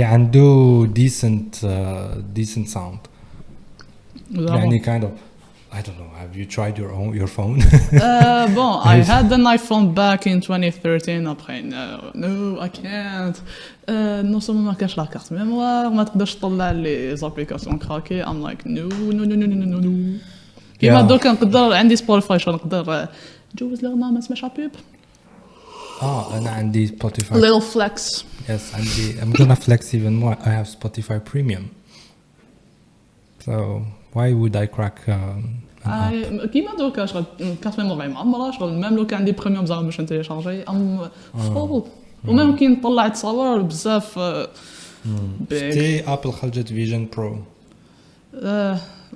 اللي عنده decent sound يعني kind of I don't know, have you tried your phone? Bon, I had an iPhone back in 2013 après no I can't non seulement ما كاش لا كارت ميموار ما تقدرش تطلع لي زابليكاسيون كراكي I'm like no كيما دوك نقدر عندي سبوتيفاي شنو نقدر نجوز لغنا ما نسمعش بوب أنا عندي Spotify little flex yes عندي I'm gonna flex even more I have Spotify Premium so why would I crack كيما دوكا شغل كارت ميموار معمره شغل ميم لو كان عندي بريميوم زعما باش نتيليشارجي ام فول وميم كي نطلع تصاور بزاف شتي ابل خرجت فيجن برو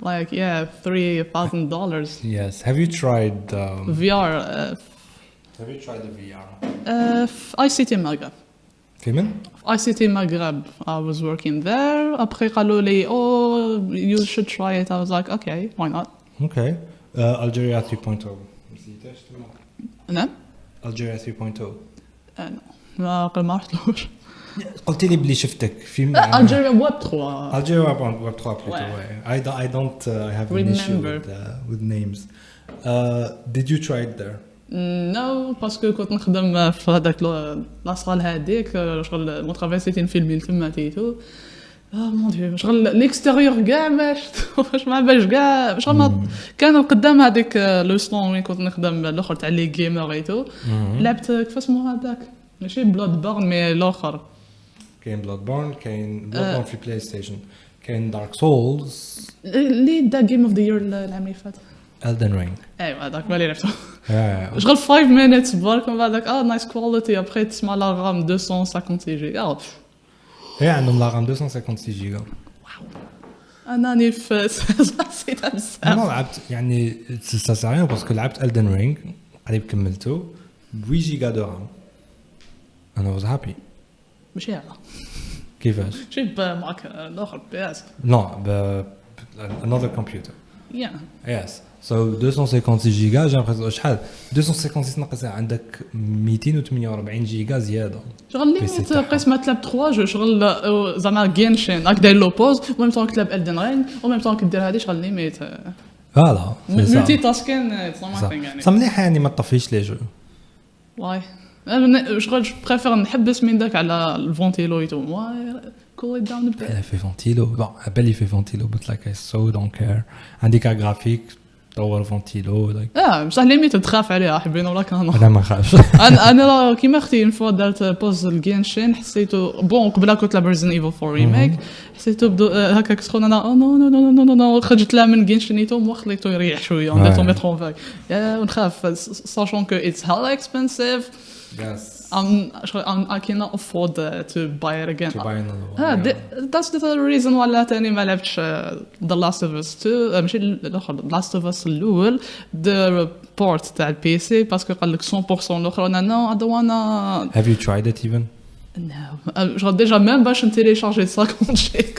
like yeah $3,000 yes have you tried VR have you tried the VR ICT Maghreb فين ICT Maghreb I was working there après قالوا لي oh you should try it I was like okay why not okay Algeria 3.0 نعم Algeria 3.0 ما رحتلوش قلت لي بلي شفتك في Algeria Web 3 Algeria Web 3 plutôt I don't have an issue with names did you try it there نو باسكو كنت نخدم في هذاك لاصال هذيك شغل مون طرافاي سيتي نفيلمي تما تيتو مون ديو شغل ليكستيريور كاع باش ما باش كاع شغل كانوا قدام هذيك لو ستون وين كنت نخدم الاخر تاع لي جيمر ايتو لعبت كيف اسمه هذاك ماشي بلاد بورن مي الاخر كاين بلاد بورن في بلاي ستيشن كاين دارك سولز اللي دا جيم اوف ذا يير العام اللي فات Elden Ring ايوا هذاك مالي عرفتو شغل 5 minutes برك من بعدك نايس كواليتي ابخي تسمع لا رام 250 جيجا عندهم لا رام 256 جيجا انا نيف سيت بزاف انا لعبت يعني ساساريان باسكو لعبت Elden Ring قريب كملته 8 جيجا دو رام انا was happy ماشي هذا كيفاش شوف معك الاخر بي اس نو another computer yes so 256 جيجا جا بريزون شحال 256 ناقصها عندك 248 جيجا زياده شغل ليميت قسمه تلعب 3 جو شغل زعما جينشين راك داير لو بوز وميم طون تلعب Elden Ring وميم طون كدير هذه شغل ليميت فوالا ملتي تاسكين يعني صمليح يعني ما تطفيش لي جو واي شغل بريفير نحبس من داك على الفونتيلو ايتو واي cool it down a bit. Elle fait ventilo. Bon, Appelle il fait ventilo, but like I so don't care. عندي كا graphique طور فونتيلو like. بصح ليميت تخاف عليها حبينا ولا كانوا. أنا ما خافش. أنا كيما أختي نفوا دارت بوز الجينشين حسيته بون قبل كنت لعب Resident Evil 4 ريميك حسيته بدو هكاك سخون أنا نو خرجت لها من جينشينيتو وخليته يريح شوية نديرتو ميترو فاك ونخاف sachant que it's hella expensive. Yes. I cannot afford to buy it again. To buy another one. That's the reason why تاني ما لعبتش The Last of Us 2 ماشي الآخر The Last of Us الأول the port تاع البي سي باسكو قال لك 100% الآخر أنا no I don't wanna. Have you tried it even? No. genre déjà même باش نتيليشارجي 50 جيجا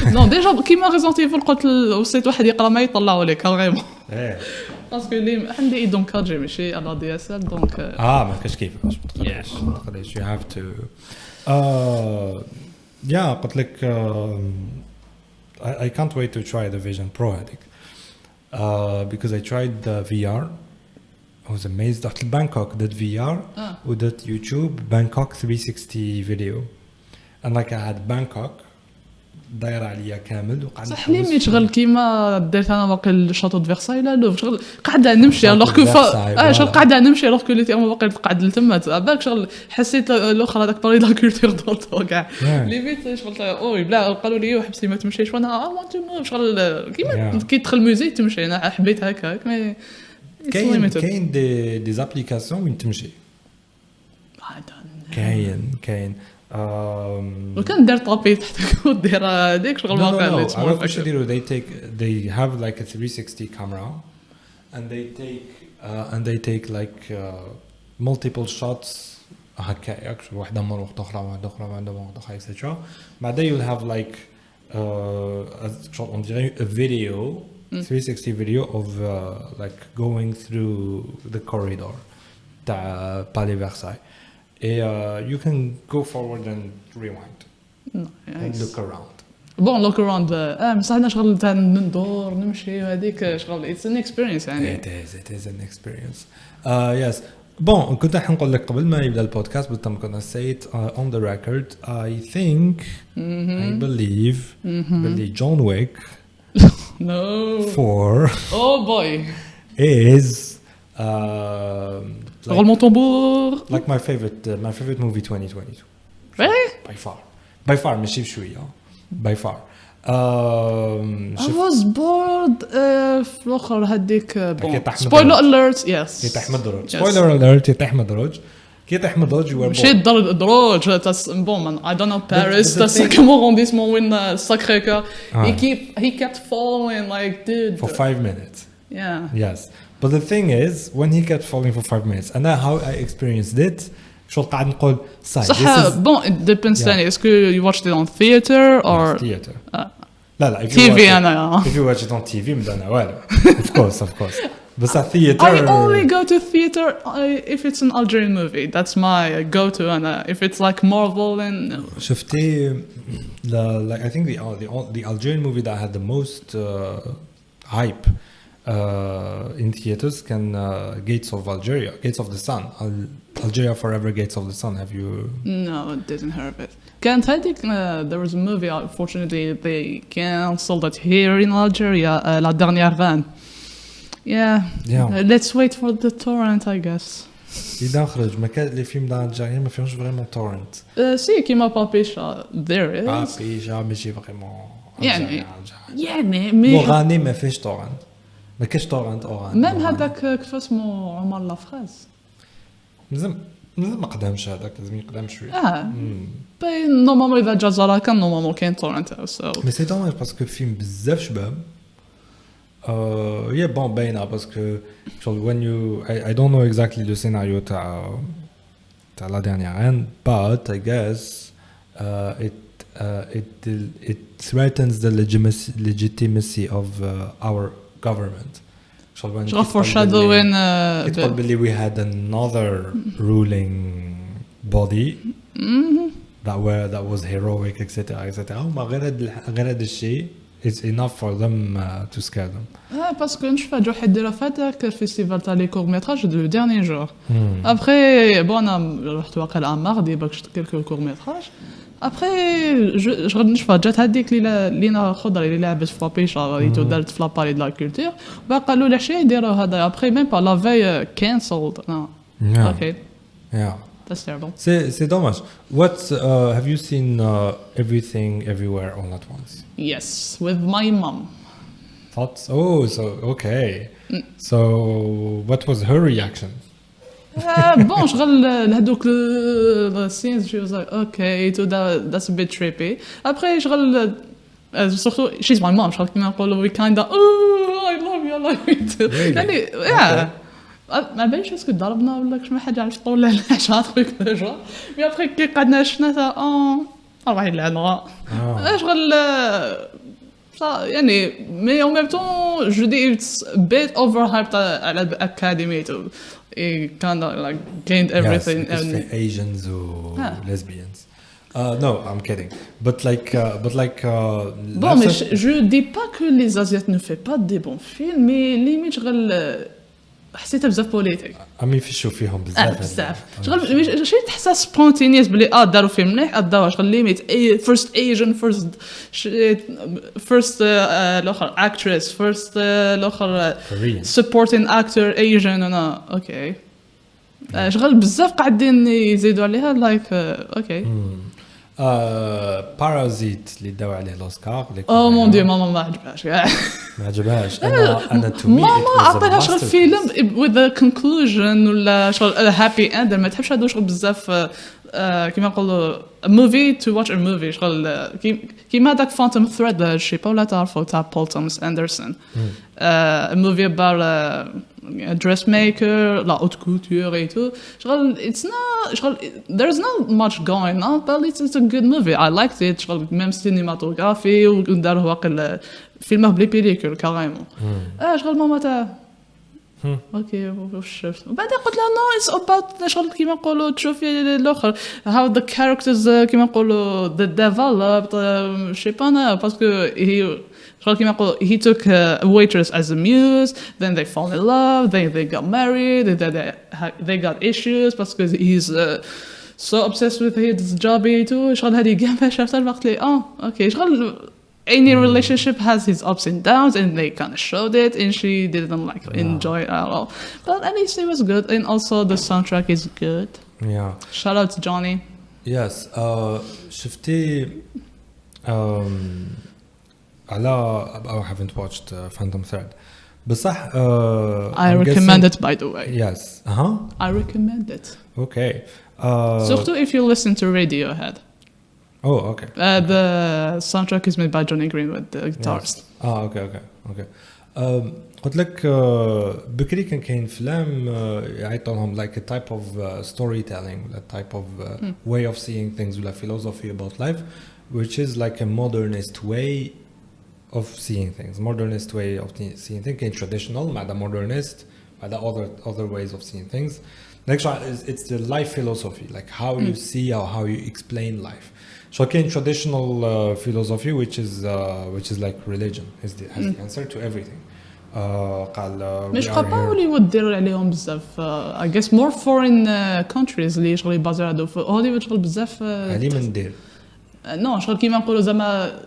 non déjà كيما Resident Evil قلت وصيت واحد يقرا ما يطلعوا لي كاريمون باسكو اللي عندي ايدون كارجي ماشي على دي اس ال دونك ما كاش كيفاش ما تقدرش you have to قلت لك I can't wait to try the Vision Pro هذيك because I tried the VR I was amazed رحت لبانكوك did VR ودت YouTube Bangkok 360 video and like I had Bangkok داير عليا كامل وقعدت صح لي مي شغل كيما درت انا باقي الشاطو فيرساي لا لو شغل قاعده نمشي الوغ كو شغل قاعده نمشي الوغ كو لي اما باقي قاعد لتما بالك شغل حسيت الاخر هذاك باري لا كولتور دونتو كاع ليميت شغل اوي بلا قالوا لي حبسي ما تمشيش وانا اي وانت تو موف شغل كيما كي تدخل ميوزيك تمشي انا حبيت هكاك مي كاين دي زابليكاسيون وين تمشي كاين وكان دار طابي تحت ودير هذيك شغل واقع اللي تسمع واش يديروا they have like a 360 camera and they take like multiple shots هكا واحده مره واحده اخرى واحده اخرى واحده اخرى etc بعدين you'll have like on dirait a video 360 video of like going through the corridor تاع Palais Versailles. You can go forward and rewind. and look around. بون لوك اراوند بصح انا شغل تاع ندور نمشي وهذيك شغل اتس ان اكسبيرينس يعني it is an experience. Yes. Bon, كنت راح نقول لك قبل ما يبدا البودكاست بالتم كنا say it on the record. I think I believe باللي John Wick no 4 oh boy is رول مون طنبور like my favorite movie 2022 really by far ماشي بشويه by far. I was bored في الاخر هذيك بون يطيح سبويلر اليرت يس يطيح من الدرج سبويلر اليرت يطيح من الدرج كي يطيح من الدرج you were مشيت الدرج بون man I don't know Paris the second arrondissement when Sacré-Cœur he kept falling like dude for 5 minutes yeah yes but the thing is when he kept falling for 5 minutes and how I experienced it شو قاعد نقول صح bon it depends ثاني اسكو you watched it on theater or theater لا TV أنا if you watch it on TV مدانا والو of course بس theater I only go to theater if it's an Algerian movie that's my go-to أنا if it's like Marvel and شفتي like I think the Algerian movie that had the most hype in theaters can Gates of Algeria Gates of the Sun Algeria Forever Gates of the Sun have you no I didn't hear of it كانت هذيك there was a movie unfortunately they cancelled it here in Algeria La Dernière Reine yeah let's wait for the torrent I guess إذا خرج ما كان لي فيلم دا الجزائر ما فيهمش فريمون تورنت سي كيما بابيشا there is بابيشا ماشي فريمون يعني مي أغاني ما فيش تورنت ما كاش تورنت أغاني ميم هذاك كيف اسمه عمر لافراز لازم ما قدامش هذاك لازم يقدم شويه باي نورمالمون اذا جا زرا كان نورمالمون كاين تورنت سو مي سي دوماج باسكو فيلم بزاف شباب يا بون باينه باسكو شغل when you I don't know exactly the scenario تاع la dernière reine but I guess it threatens the legitimacy of our government شغل foreshadowing يتقال باللي we had another ruling body that was heroic etc هما غير هذا الشيء it's enough for them to scare them باسكو نشوف واحد يديرها في هذاك الفيستيفال تاع لي كور ميتراج دو ديرني جور ابري بون انا رحت واقيلا ماردي باك شفت كيلكو كور ميتراج ابري جو نشوف جات هذيك لينا خضر اللي لعبت في بابيشا ريتو دارت في لاباري د لا كولتور باقي قالوا العشيه يديروا هذا ابري ميم با لا في كانسلد اوكي that's terrible c'est dommage what have you seen everything everywhere all at once yes with my mom thoughts so okay so what was her reaction bon شغل هذوك السينز she was like okay so that's a bit trippy après شغل surtout she's my mom شغل كيما نقولوا we kinda I love you يعني ما باليش اسكو ضربنا ولا شي حاجه عرفت طول العشاء خويك ديجا مي ابري كي قعدنا شفنا تاع الله يلعنها شغل يعني مي او ميم طون جو دي اتس بيت اوفر هايب على الاكاديمي تو كان like gained everything and Asians or lesbians no I'm kidding but like bon mais je dis pas que les Asiates ne fait pas des bons films mais limite شغل حسيتها بزاف بوليتيك عمي فيشو فيهم بزاف شغل شي تحسها سبونتينيوس بلي داروا فيلم مليح داوها شغل ليميت فيرست ايجن فيرست الاخر اكتريس فيرست الاخر سبورتين اكتور ايجن انا اوكي شغل بزاف قاعدين يزيدوا عليها لايك اوكي بارازيت اللي داو عليه الاوسكار او مون ديو ماما ما عجبهاش ما عجبهاش انا تو مي ماما عطيها شغل فيلم with a conclusion ولا شغل هابي اند ما تحبش هذو شغل بزاف كيما نقولوا موفي تو واتش ا موفي شغل كيما داك فانتوم ثريد شي باولا تعرفوا تاع بول توماس اندرسون موفي ابار dressmaker la haute couture et tout it's not there's not much going on but it's a good movie I liked it même cinématographie وداروا واقع فيلمه بلي بيليكول كاريمون شغل ماما تاع اوكي واش شفت وبعدين قلت لها نو اتس اباوت شغل كيما نقولوا تشوفي الاخر how the characters كيما نقولوا the developed شي با انا باسكو هي شغل كيما نقولوا he took a waitress as a muse then they fall in love then they got married they got issues because he's so obsessed with his job too شغل هذه كاع ما شفتها الوقت لي اوكي شغل any relationship has his ups and downs and they kind of showed it and she didn't like enjoy it at all but at least it was good and also the soundtrack is good Yeah. shout out to Johnny Yes. شفتي على I haven't watched Phantom Thread بصح I recommend it by the way Yes. I recommend it Okay. surtout if you listen to Radiohead Oh, okay. the soundtrack is made by Johnny Greenwood the guitarist Yes. Okay. قلت لك بكري كاين فيلم يعيطوا لهم like a type of storytelling, a type of way of seeing things, ولا philosophy about life, which is like a modernist way of seeing things. Modernist way of seeing things. كاين traditional مع the modernist, مع the other ways of seeing things. Like it's the life philosophy, like how you see or how you explain life. So كاين traditional philosophy which is like religion has the answer to everything. قال مش قابا هوليوود ديروا عليهم بزاف I guess more foreign countries اللي شغل يبازيو على هوليوود شغل بزاف علي من ندير نو شغل كيما نقولوا زعما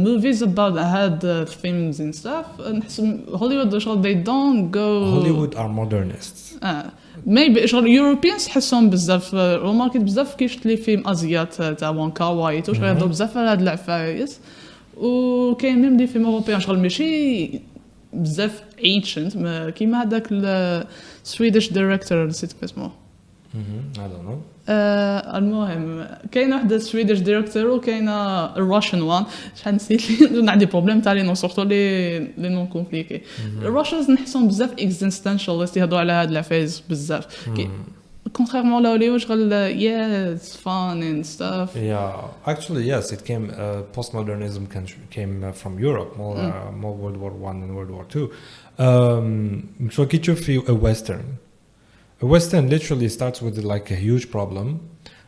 movies about had themes and stuff نحس هوليوود شغل they don't go Hollywood are modernists maybe شغل Europeans حسهم بزاف روماركيت بزاف كي شفت لي فيلم ازيات تاع وونكا وايت وشغل يهضروا بزاف على هاد العفايس وكاين ميم دي فيلم اوروبيان شغل ماشي بزاف ancient كيما هذاك السويدش دايركتور نسيت اسمه I don't know المهم كاينه واحده سويدش دايركتور وكاينه الروشن وان شحال نسيت لي عندي بروبليم تاع لي نو سورتو لي نون كومبليكي الروشنز نحسهم بزاف اكزيستنشالست يهضروا على هاد العفايس بزاف contrairement à Hollywood yeah it's fun and stuff yeah actually yes it came postmodernism came from Europe more World War I and World War II شو كي تشوف في a western literally starts with like a huge problem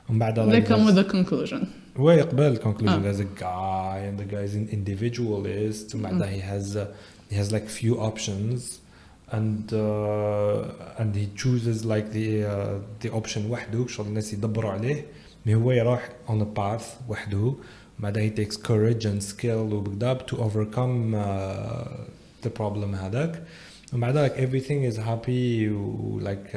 ومن بعد they come with a conclusion ويقبل conclusion there's a guy and the guy is an individualist ومن بعد he has like few options and he chooses like the option وحده شغل الناس يدبروا عليه مي هو يروح on a path وحده بعدها he takes courage and skill وبكذا to overcome the problem هذاك وبعدها like everything is happy like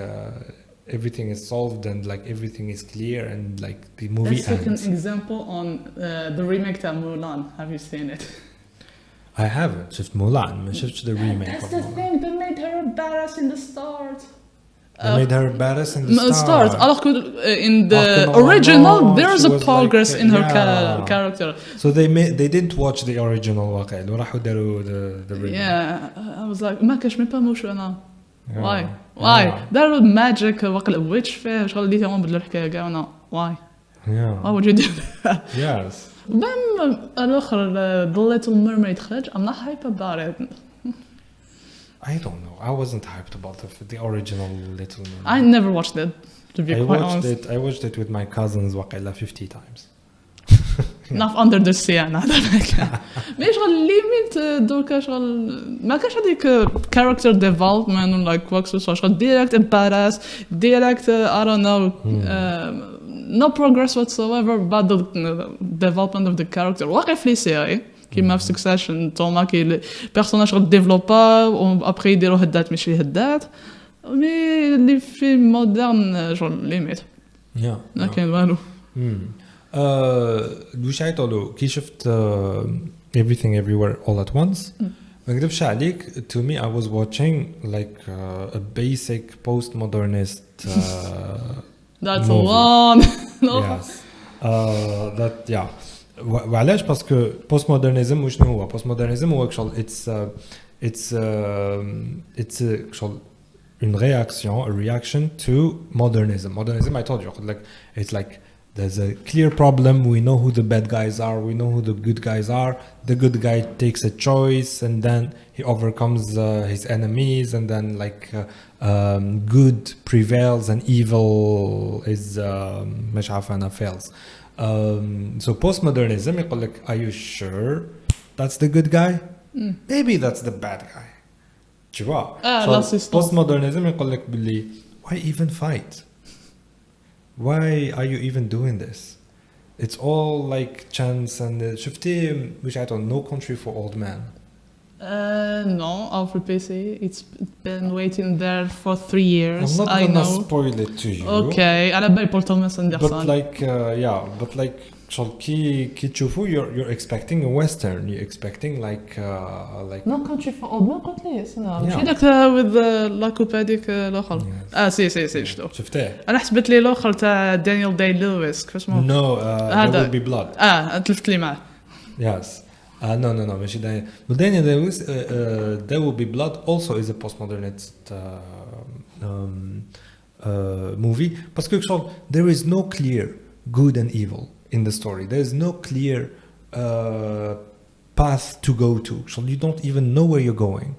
everything is solved and like everything is clear and like the movie Let's take ends. an example on the remake to Mulan. Have you seen it? I haven't شفت مولان ما شفتش the remake That's of the Mulan. thing that made her badass in the start. They made her badass in the start. Alors que in the original, there's a progress in her character. So they didn't watch the original واقع وراحوا داروا the remake. Yeah, I was like ما كاش مي با موش انا. Why? داروا magic واقع witch فيه شغل اللي تاعهم بدلوا الحكايه كاع انا. Why? Yeah. Why would you do that? Yes. بام الاخر The Little Mermaid خرج. I'm not hype about it. I don't know. I wasn't hyped about the original Little Mermaid. I never watched it, to be quite honest. I watched it with my cousins واقيلا 50 times. Not under the sea أنا هذا ما شغل ليميت دوكا شغل ما كاش هذيك character development ولا كواك سو شغل direct embarrass direct I don't know no progress whatsoever about the development of the character واقف لي سيري كيما في Succession توما كي بيرسوناج شغل ديفلوبا وابخي يديروا هدات ماشي هدات مي اللي في مودرن شغل ليميت ما كاين والو واش عيطولو كي شفت everything everywhere all at once ما نكذبش عليك to me I was watching like a basic postmodernist that's one no yes that yeah وعلاش باسكو postmodernism وشنو هو postmodernism هو شغل it's شغل une réaction a reaction to modernism I told you like it's like there's a clear problem. We know who the bad guys are. We know who the good guys are. The good guy takes a choice, and then he overcomes his enemies, and then good prevails and evil is مش عارف أنا fails. So postmodernism يقول لك, are you sure that's the good guy? Maybe that's the bad guy. Tu vois? So postmodernism يقول لك باللي, why even fight? Why are you even doing this? It's all like chance and شفتي which I don't, No Country for Old Men. No, Alfred PC. It's been waiting there for 3 years. I'm not gonna spoil it to you. Okay, على بالي Paul Thomas Anderson. But like شغل كي تشوفوا you're expecting a western. You're expecting like No Country for Old Men. قلت لي اسمها ماشي داك with لاكوب هذيك الاخر. سي شفتيه. انا حسبت لي الاخر تاع دانيال داي لويس كيف اسمه؟ No, There Will Be Blood. تلفت لي معاه. Yes. No, ماشي دانيال. But Daniel Day-Lewis, There Will Be Blood also is a postmodernist movie. Parce que there is no clear good and evil in the story. There is no clear path to go to. You don't even know where you're going.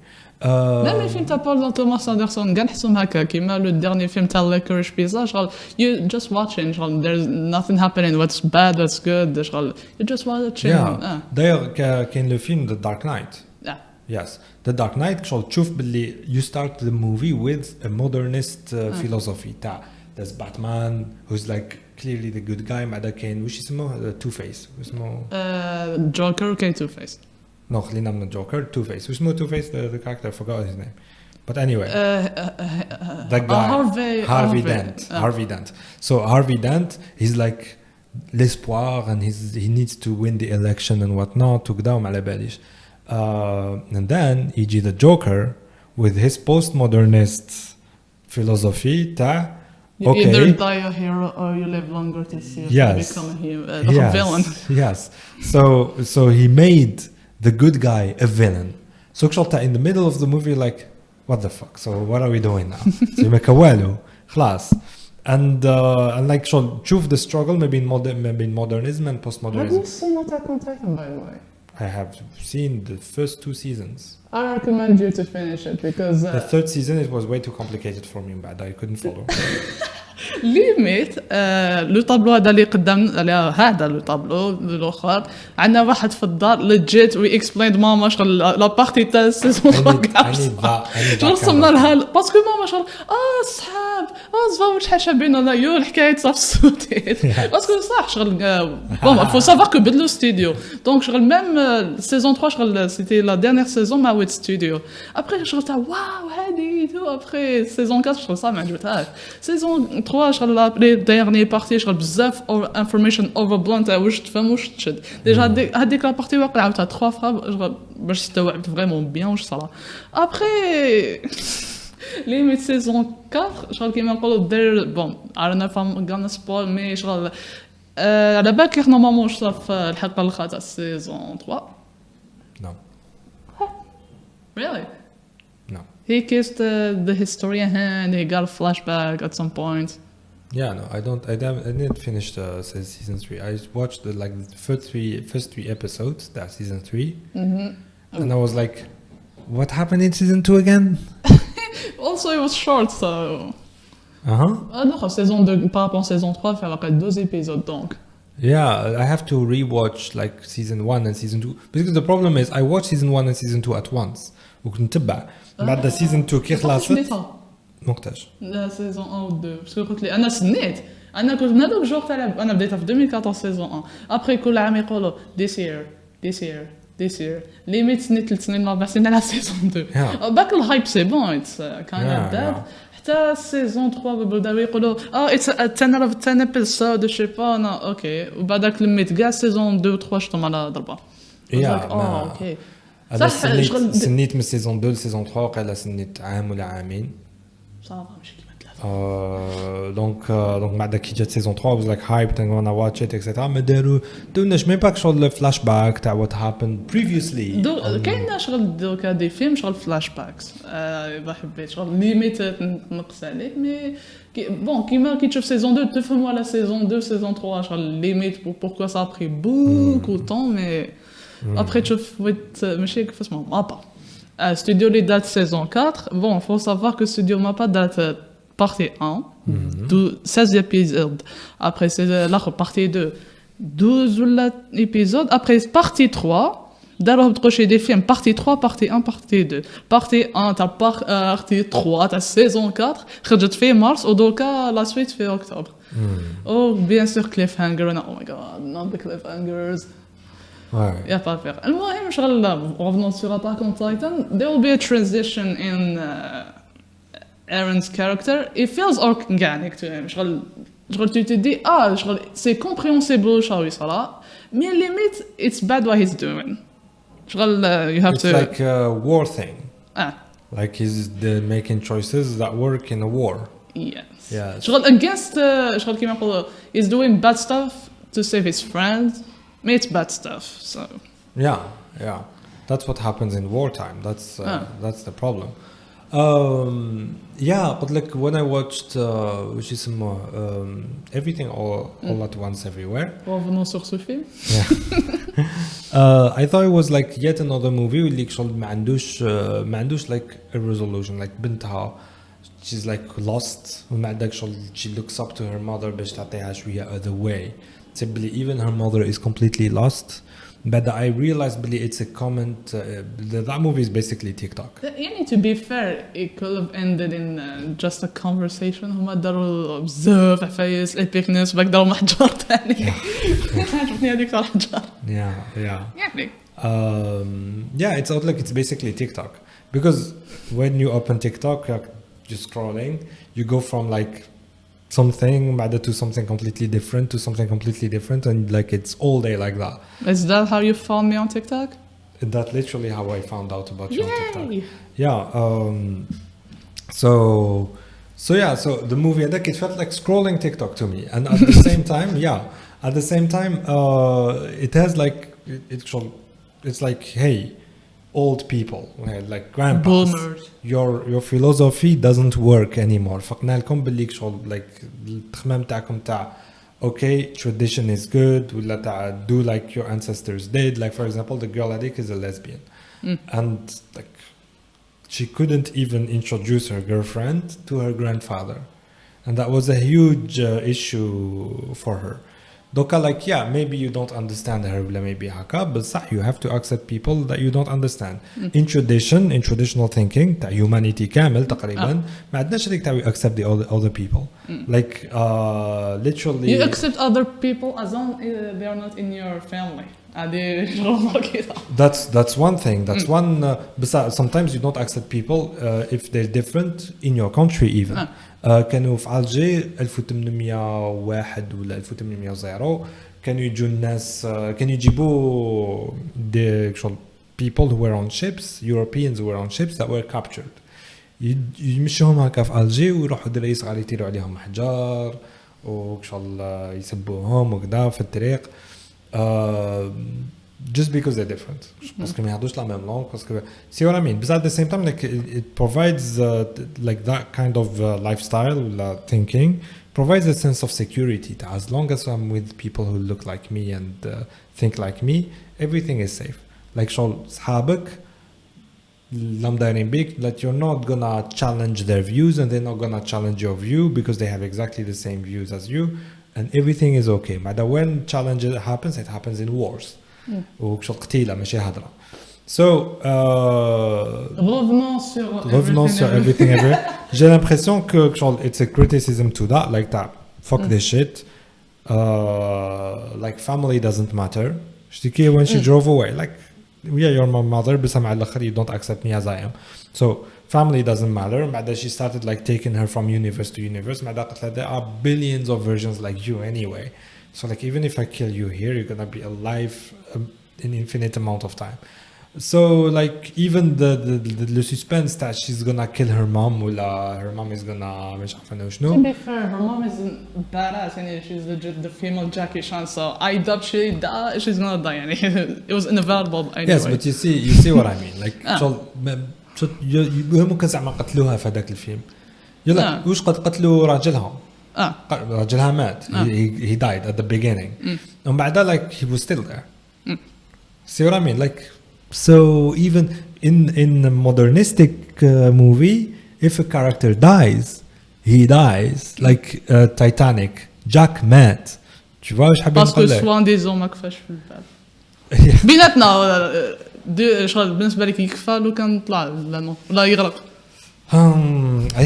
même les films تاع بول توماس اندرسون كاع نحسهم هكا كيما لو ديرني فيلم تاع لايكوريش بيزا شغل you just watching شغل there's nothing happening what's bad what's good شغل you just watching. d'ailleurs كاين لو فيلم The Dark Knight. Yes, The Dark Knight شغل تشوف باللي you start the movie with a modernist philosophy تاع there's Batman who's like clearly the good guy. بعدا كاين وش اسمه Two-Face اسمه جوكر كاين Two-Face. No, خلينا من Joker, Two-Face. Who's more Two-Face? The character, I forgot his name. But anyway, that guy, Harvey Dent. Harvey Dent. So Harvey Dent, he's like l'espoir, and he needs to win the election and whatnot. And then يجي the Joker with his postmodernist philosophy. You either die a hero or you live longer to see if you become a villain. Yes. So he made the good guy a villain. So in the middle of the movie, like, what the fuck? So what are we doing now? So you make a والو خلاص. And like تشوف the struggle maybe in modernism and postmodernism. Have you seen Attack on Titan, by the way? I have seen the first 2 seasons. I recommend you to finish it because the 3rd season it was way too complicated for me, but I couldn't follow. ليميت لو طابلو هذا اللي قدام هذا لو طابلو الاخر عندنا واحد في الدار لجيت وي اكسبليند ماما شغل لا بارتي تاع السيزون 3 شغل رسمنا لها باسكو ماما شغل صحاب زفاو شحال شابين انا يو الحكايه صافي السوتيت باسكو صح شغل بون فو سافوار كو بدلو ستوديو دونك شغل ميم سيزون 3 شغل سيتي لا ديرنيير سيزون مع ويت ستوديو ابري شغل تاع واو هادي تو ابري سيزون 4 شغل صح ما عجبتهاش سيزون 3 شغل لابري ديرني بارتي شغل بزاف انفورميشن اوفر بلان تاع واش تفهم واش تشد ديجا هذيك لا بارتي واقع عاوتها 3 فوا باش تستوعب فريمون بيان واش صرا ابري ليميت سيزون 4 شغل كيما نقولوا دير بون عرفنا فام غانا سبول مي شغل على بالك احنا نورمالمون شتا في الحلقه الاخرى تاع سيزون 3 No. Really? No. He kissed the historian and he got a flashback at some point. Yeah, no, I didn't finish the season 3. I watched the first 3 episodes, that season 3. And I was like, what happened in season 2 again? Also, it was short, so... non, saison 2, par rapport à saison 3, il fait 2 épisodes, donc. Yeah, I have to rewatch like season 1 and season 2. Because the problem is, I watched season 1 and season 2 at once. وكنتبع. بعد season 2 كي خلصت. وقتاش؟ لا سيزون 1 و 2 باسكو قلت لي انا سنيت انا كنت هذوك الجوغ تاع انا بديتها في 2014 سيزون 1 ابري كل عام يقولوا this year ليميت سنيت 3 سنين 4 سنين على سيزون 2 باك الهايب سي بون كان داب حتى سيزون 3 بداو يقولوا اتس 10 ابيسود شي با انا اوكي وبعدك لميت كاع سيزون 2 و 3 شفتهم على ضربه اوكي صح سنيت من سيزون 2 لسيزون 3 وقيلا سنيت عام ولا عامين صافا ماشي كيما 3 دونك بعد كي جات سيزون 3 was like hyped and gonna watch it etc ما داروناش ميم با شغل الفلاش باك تاع what happened previously كاين شغل دوكا دي فيلم شغل فلاش باكس اذا حبيت شغل ليميت نقص عليك مي بون كيما كي تشوف سيزون 2 تفهم ولا سيزون 2 سيزون 3 شغل ليميت pourquoi ça a pris beaucoup de temps mais après تشوف ماشي كيفاش مابا studio les dates saison 4 bon faut savoir que studio mappa date partie 1 16 épisodes après c'est la partie 2 12 épisodes après partie 3 داروا بتخشي des films partie 3 partie 1 partie 2 partie 1 تاع partie 3 تاع saison 4 خرجت في مارس ودوكا la suite في octobre oh bien sûr cliffhanger oh my god not the cliffhangers ouais y a pas à faire المهم شغل revenons sur Attack on Titan there will be a transition in Aaron's character it feels organic to him شغل tu te dis شغل c'est compréhensible شو يصرى mais limite it's bad what he's doing شغل you have it's to like a war thing like he's making choices that work in a war yes yeah شغل against شغل كيما نقولوا he's doing bad stuff to save his friends but it's bad stuff so yeah that's what happens in wartime that's the problem yeah but like when I watched which is more everything all at once everywhere revenons sur ce film I thought it was like yet another movie اللي شغل ما عندوش like a resolution like بنتها she's like lost وما عندك شغل she looks up to her mother باش تعطيها شوية other way simply even her mother is completely lost but I realized really it's a comment that movie is basically TikTok يعني to be fair it could have ended in just a conversation هما داروا بزاف عفايس epicness باك داروا محجر تاني عجبني هذيك تاع الحجر يعني yeah it's out like it's basically TikTok because when you open TikTok you're just scrolling you go from like something to something completely different and like it's all day like that is that how you found me on TikTok that's literally how I found out about you on TikTok yeah so the movie it felt like scrolling TikTok to me and at the same time it has like it's like hey old people like grandpas boomers your philosophy doesn't work anymore فقنا لكم باللي شغل like التخمام تاعكم تاع okay tradition is good ولا تاع do like your ancestors did like for example the girl Adik is a lesbian and like she couldn't even introduce her girlfriend to her grandfather and that was a huge issue for her دوكا like yeah maybe you don't understand her ولا maybe هكا but صح you have to accept people that you don't understand in traditional thinking تاع humanity كامل تقريبا ما عندناش هذيك تاع we accept the other people like literally you accept other people as long as they are not in your family that's one thing that's one sometimes you don't accept people if they're different in your country even كانوا في ألجي 1801 ولا 1800 كانوا يجوا الناس كانوا يجيبوا people who were on ships Europeans who were on ships that were captured يمشوهم هكا في ألجي ويروحوا دراري صغار يطيروا عليهم حجار وكشغل يسبوهم وكذا في الطريق just because they're different parce que ما يهضروش la même langue parce que see what I mean but at the same time like it provides like that kind of lifestyle thinking provides a sense of security as long as I'm with people who look like me and think like me everything is safe like شغل صحابك اللي دايرين بيك that you're not gonna challenge their views and they're not gonna challenge your view because they have exactly the same views as you and everything is okay but when challenge happens it happens in wars وشغل قتيلة ماشي هضرة so revenons sur everything everywhere j'ai l'impression que it's a criticism to that like that fuck this shit like family doesn't matter شتكي when she drove away like yeah you're my mother بس مع الآخر you don't accept me as I am so family doesn't matter بعد she started like taking her from universe to universe بعد قلت there are billions of versions like you anyway so like even if I kill you here you're gonna be alive an infinite amount of time So like even the suspense that she's gonna kill her mom ولا her mom is gonna مش عارفة أنا To وشنو. be fair, her mom is badass and she's legit the female Jackie Chan, so I doubt she's gonna die. يعني it was inevitable anyway. Yes, but you see what I mean. Like آه. شو ممكن زعما قتلوها في هذاك الفيلم. يلا وش قد قتلوا راجلها. راجلها مات. He died at the beginning. ومن بعدها like he was still there. See what I mean? Like so even in a modernistic movie, if a character dies, he dies. Like Titanic, Jack مات. Tu vois ايش حابين نقول لك؟ باسكو سوان ديزون ما كفاش في الباب. بيناتنا شغل بالنسبه لك يكفى لو كان طلع لا يغرق. I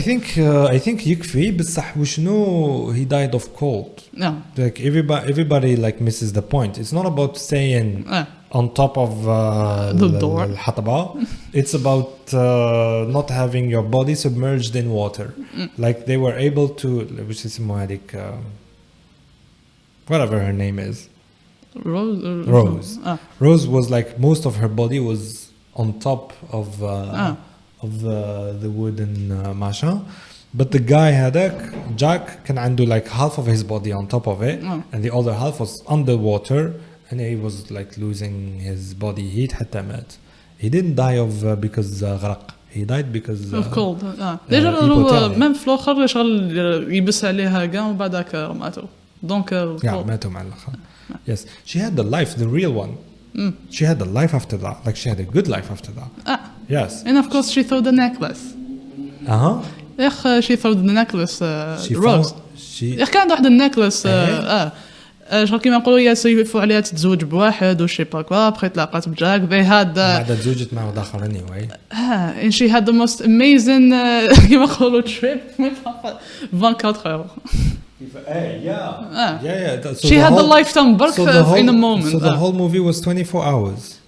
think يكفي بصح وشنو he died of cold. Like everybody like misses the point. It's not about staying on top of the door. الحطبة. It's about not having your body submerged in water. Like they were able to which is هذيك whatever her name is. Rose was like most of her body was on top of the wooden masha, but the guy هذاك Jack كان عنده like half of his body on top of it and the other half was underwater and he was like losing his body heat حتى مات. He didn't die of because غرق. He died because of cold. ديجا هو ميم في الاخر شغل يبس عليها كاع وبعدك ماتوا. دونك ماتوا مع الاخر. Yes, she had the life, the real one. She had the life after that. Like she had a good life after that. Yes. And of course she threw the necklace. She threw the necklace. Rose. كان عنده واحد النكلس. شغل كيما نقولوا يا سيفوا عليها تتزوج بواحد وشي با كوا ابخي تلاقات بجاك they had بعد تزوجت مع واحد اخر anyway. And she had the most amazing كيما نقولوا trip 24 heures. Yeah. So she had the lifetime birth in a moment. So the whole movie was 24 hours.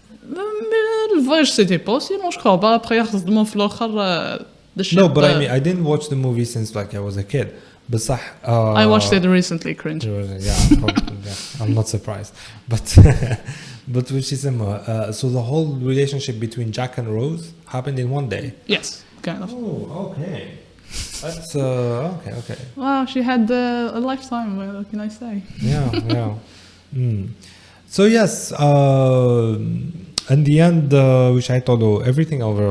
Le voyage c'était possible, je crois. Bah après خدموا في الآخر No, but I mean I didn't watch the movie since like I was a kid. بصح I watched it recently, cringe. Yeah, probably. Yeah. I'm not surprised. But which is so the whole relationship between Jack and Rose happened in one day. Yes, kind of. Oh, okay. That's okay. Wow, she had a lifetime. What can I say? Yeah. So yes, in the end, which I told you everything over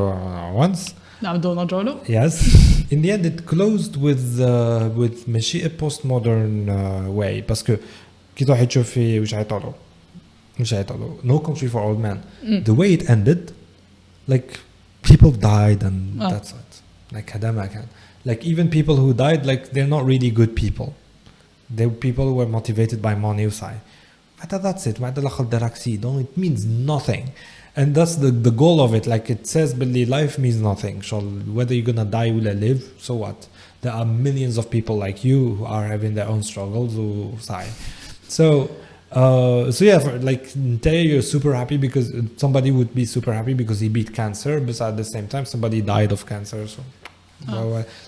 once. نعمدو نرجعلو. Yes. In the end, it closed with ماشي a postmodern way. parce que كي تروح تشوف في which I told you No Country for Old Men. The way it ended, like people died and that's it. Like هذا ما كان. Like even people who died, like they're not really good people. They're people who were motivated by money وصاي. That's it. ما دخل دراكسي. It means nothing. And that's the goal of it. Like it says, Billy, life means nothing. So whether you're gonna die or live, so what? There are millions of people like you who are having their own struggles. So yeah, like today you're super happy because somebody would be super happy because he beat cancer, but at the same time somebody died of cancer. So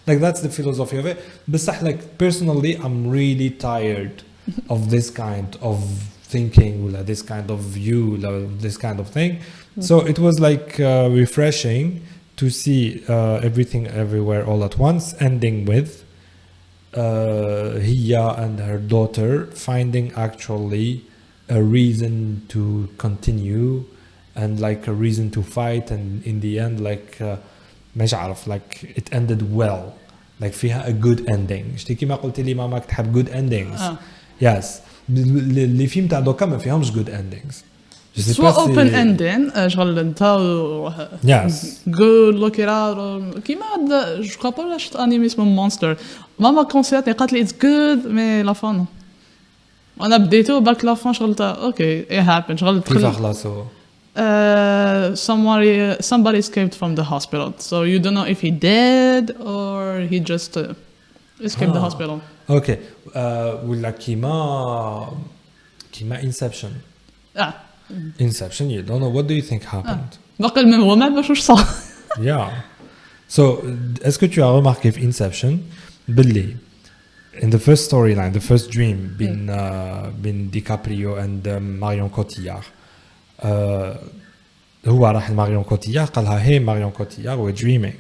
like that's the philosophy of it. But like personally, I'm really tired of this kind of thinking, this kind of view, this kind of thing. So it was like refreshing to see everything everywhere all at once, ending with Hiya and her daughter finding actually a reason to continue and like a reason to fight, and in the end like مش عارف like it ended well, like فيها a good ending. شتي كيما قلت لي ماماك تحب good endings. Yes. اللي فيلم تاع دوكا ما فيهمش good endings. سوا open ending شغل انت yes good look it out كيما هاد جو كابا ولا شفت انمي اسمه مونستر ماما كونسيرتني قالت لي it's good مي لا فان انا بديته باك لا فان شغل اوكي it happened شغل كيف خلاصو somebody escaped from the hospital, so you don't know if he did or he just escaped the hospital. Okay. ولا كيما Inception. Inception, you don't know. What do you think happened? باقي هو ما باش واش صار. Yeah. So, est-ce que tu as remarqué في Inception باللي in the first storyline, the first dream بين DiCaprio and Marion Cotillard, هو راح لماريون كوتيار قالها hey Marion Cotillard we're dreaming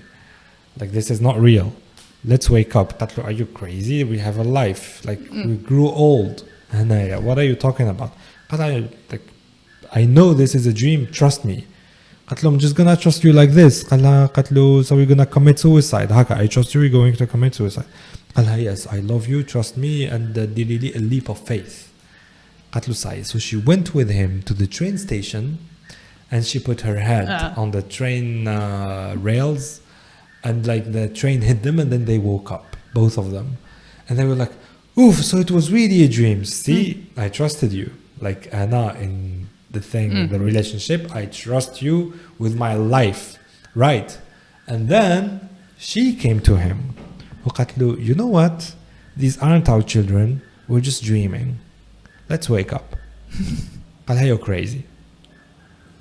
like this is not real let's wake up قالت له are you crazy we have a life like we grew old هنايا what are you talking about قالها like I know this is a dream trust me قالت له I'm just gonna trust you like this قالت له so we're gonna commit suicide هكا I trust you we're going to commit suicide قالها yes I love you trust me and ديري لي a leap of faith قالت له صحيح so she went with him to the train station and she put her head on the train rails and like the train hit them and then they woke up both of them and they were like oof so it was really a dream see I trusted you like Anna in the thing the relationship I trust you with my life right and then she came to him وقالت له you know what these aren't our children we're just dreaming let's wake up قالها you're crazy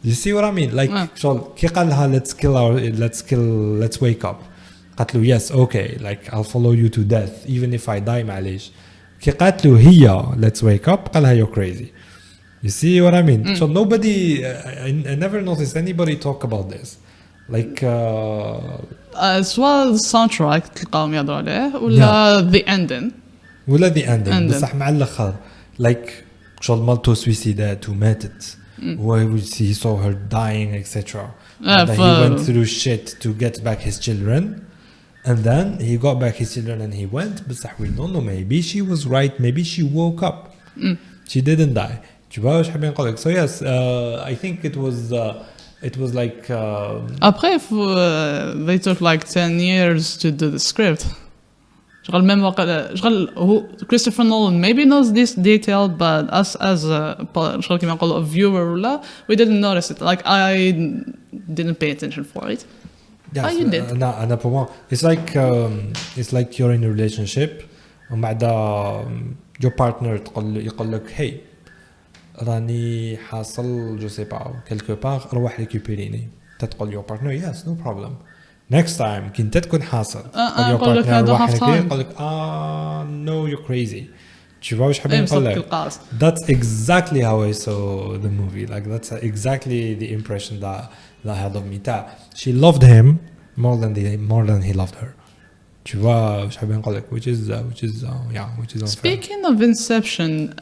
you see what I mean like شغل كي قالها let's wake up قالت له yes okay like I'll follow you to death even if I die معليش كي قالت له هي let's wake up قالها you're crazy you see what I mean so nobody I never noticed anybody talk about this like سواء الساوند تلقاهم يهضروا عليه ولا the ending ولا the ending بصح مع الاخر like شغل مالته سويسيدات وماتت he saw her dying etc and he went through shit to get back his children and then he got back his children and he went بصح we don't know maybe she was right maybe she woke up she didn't die tu vois واش حابين نقول لك so yes I think it was like après they took like 10 years to do the script شغل ميم وقت شغل هو Christopher Nolan maybe knows this detail but us as a شغل كيما نقولوا a viewer ولا we didn't notice it like I didn't pay attention for it yes, you did أنا pour moi it's like you're in a relationship ومن بعد your partner يقول لك hey راني حاصل جو سي با quelque part روح ريكوبيريني تقول your partner yes no problem next time كنت تكون حاصل يقول لك هذا half time يقول لك no you're crazy tu vois واش حابين نقول لك that's exactly how I saw the movie like that's exactly the impression that I had of Mita she loved him more than he loved her tu vois واش حابين نقول لك which is speaking of Inception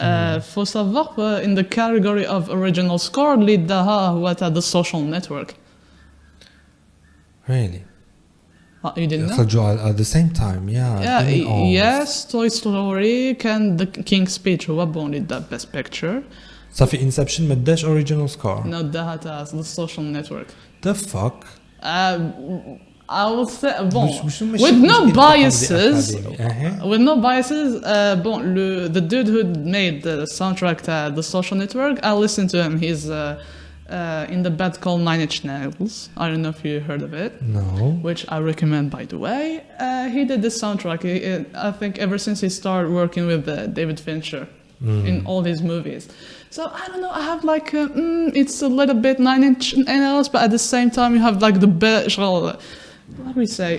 faut savoir in the category of original score اللي داها هو تاع the social network really you didn't know at the same time yes Toy Story كان the King's Speech هو bon اللي دا best picture صافي Inception ما داش original score no داها تاع the social network the fuck I would say bon with no biases bon the dude who made the soundtrack to the social network I listened to him he's in the band called Nine Inch Nails I don't know if you heard of it no which I recommend by the way he did this soundtrack I think ever since he started working with David Fincher in all his movies so I don't know I have like it's a little bit Nine Inch Nails but at the same time you have like the best what do we say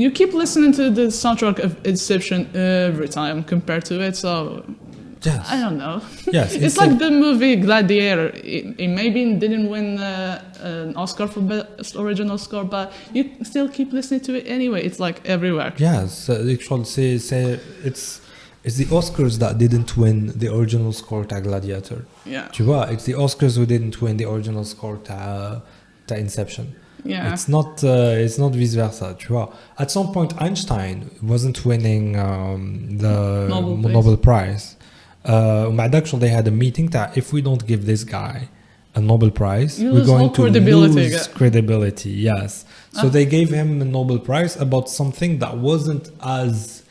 you keep listening to the soundtrack of Inception every time compared to it so yes. I don't know yes it's like the movie Gladiator it maybe didn't win an Oscar for best original score but you still keep listening to it anyway it's like everywhere yes it's the Oscars that didn't win the original score to Gladiator tu vois it's the Oscars who didn't win the original score to Inception it's not vice versa tu vois at some point Einstein wasn't winning the Nobel Prize ومع داك they had a meeting that if we don't give this guy a Nobel Prize we're going to lose credibility yes so they gave him a Nobel Prize about something that wasn't as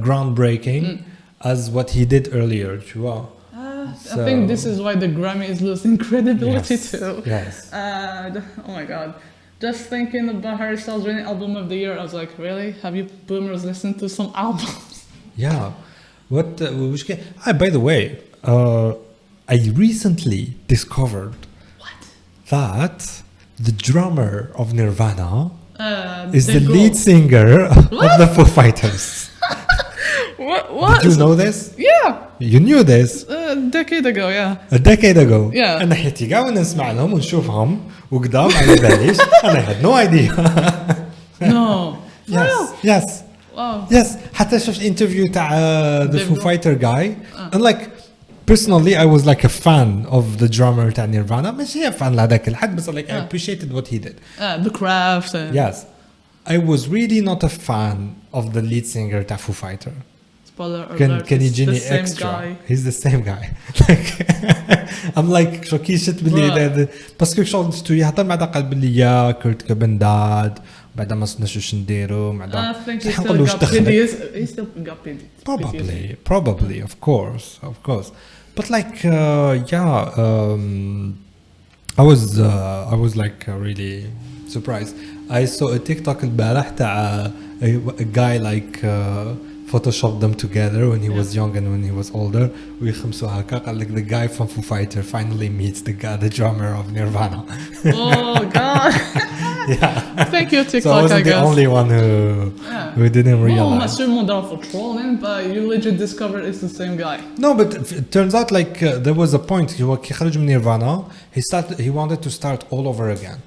groundbreaking as what he did earlier tu vois I think this is why the Grammy is losing credibility too yes oh my god just thinking about Harry Styles winning album of the year I was like really have you boomers listened to some albums yeah what by the way I recently discovered that the drummer of Nirvana is the lead singer of the Foo Fighters what did you know this yeah you knew this a decade ago a decade ago yeah انا حيتي كاع وانا نسمع لهم ونشوفهم وقدام على باليش I had no idea. No. Yes. Wow. Yes. حتى شفت interview تاع the Dave Foo Grohl. Fighter guy and like personally I was like a fan of the drummer تاع Nirvana ماشي fan لهذاك الحد بس like I appreciated what he did. The craft. Yes. I was really not a fan of the lead singer تاع Foo Fighter. Spoiler alert. كان it's يجيني the same extra. guy. He's the same guy. Like I'm like شو كي شت باللي باسكو شغل شتو يهضر بعدا قال باللي يا كرت كبنداد بعدا ما صدناش واش نديرو بعدا I think he نقول still واش got دخلك PTSD. He still got PTSD. probably of course but like I was like really surprised. I saw a TikTok البارح تاع a guy like photoshopped them together when he was young and when he was older ويخمسوا هكا قال لك the guy from Foo Fighter finally meets the drummer of Nirvana. Oh god. Yeah. Thank you TikTok. So I wasn't the only one who didn't هم realize. sûrement there for trolling, but you legit discover it's the same guy. No, but it turns out like there was a point هو كي خرج من Nirvana he wanted to start all over again.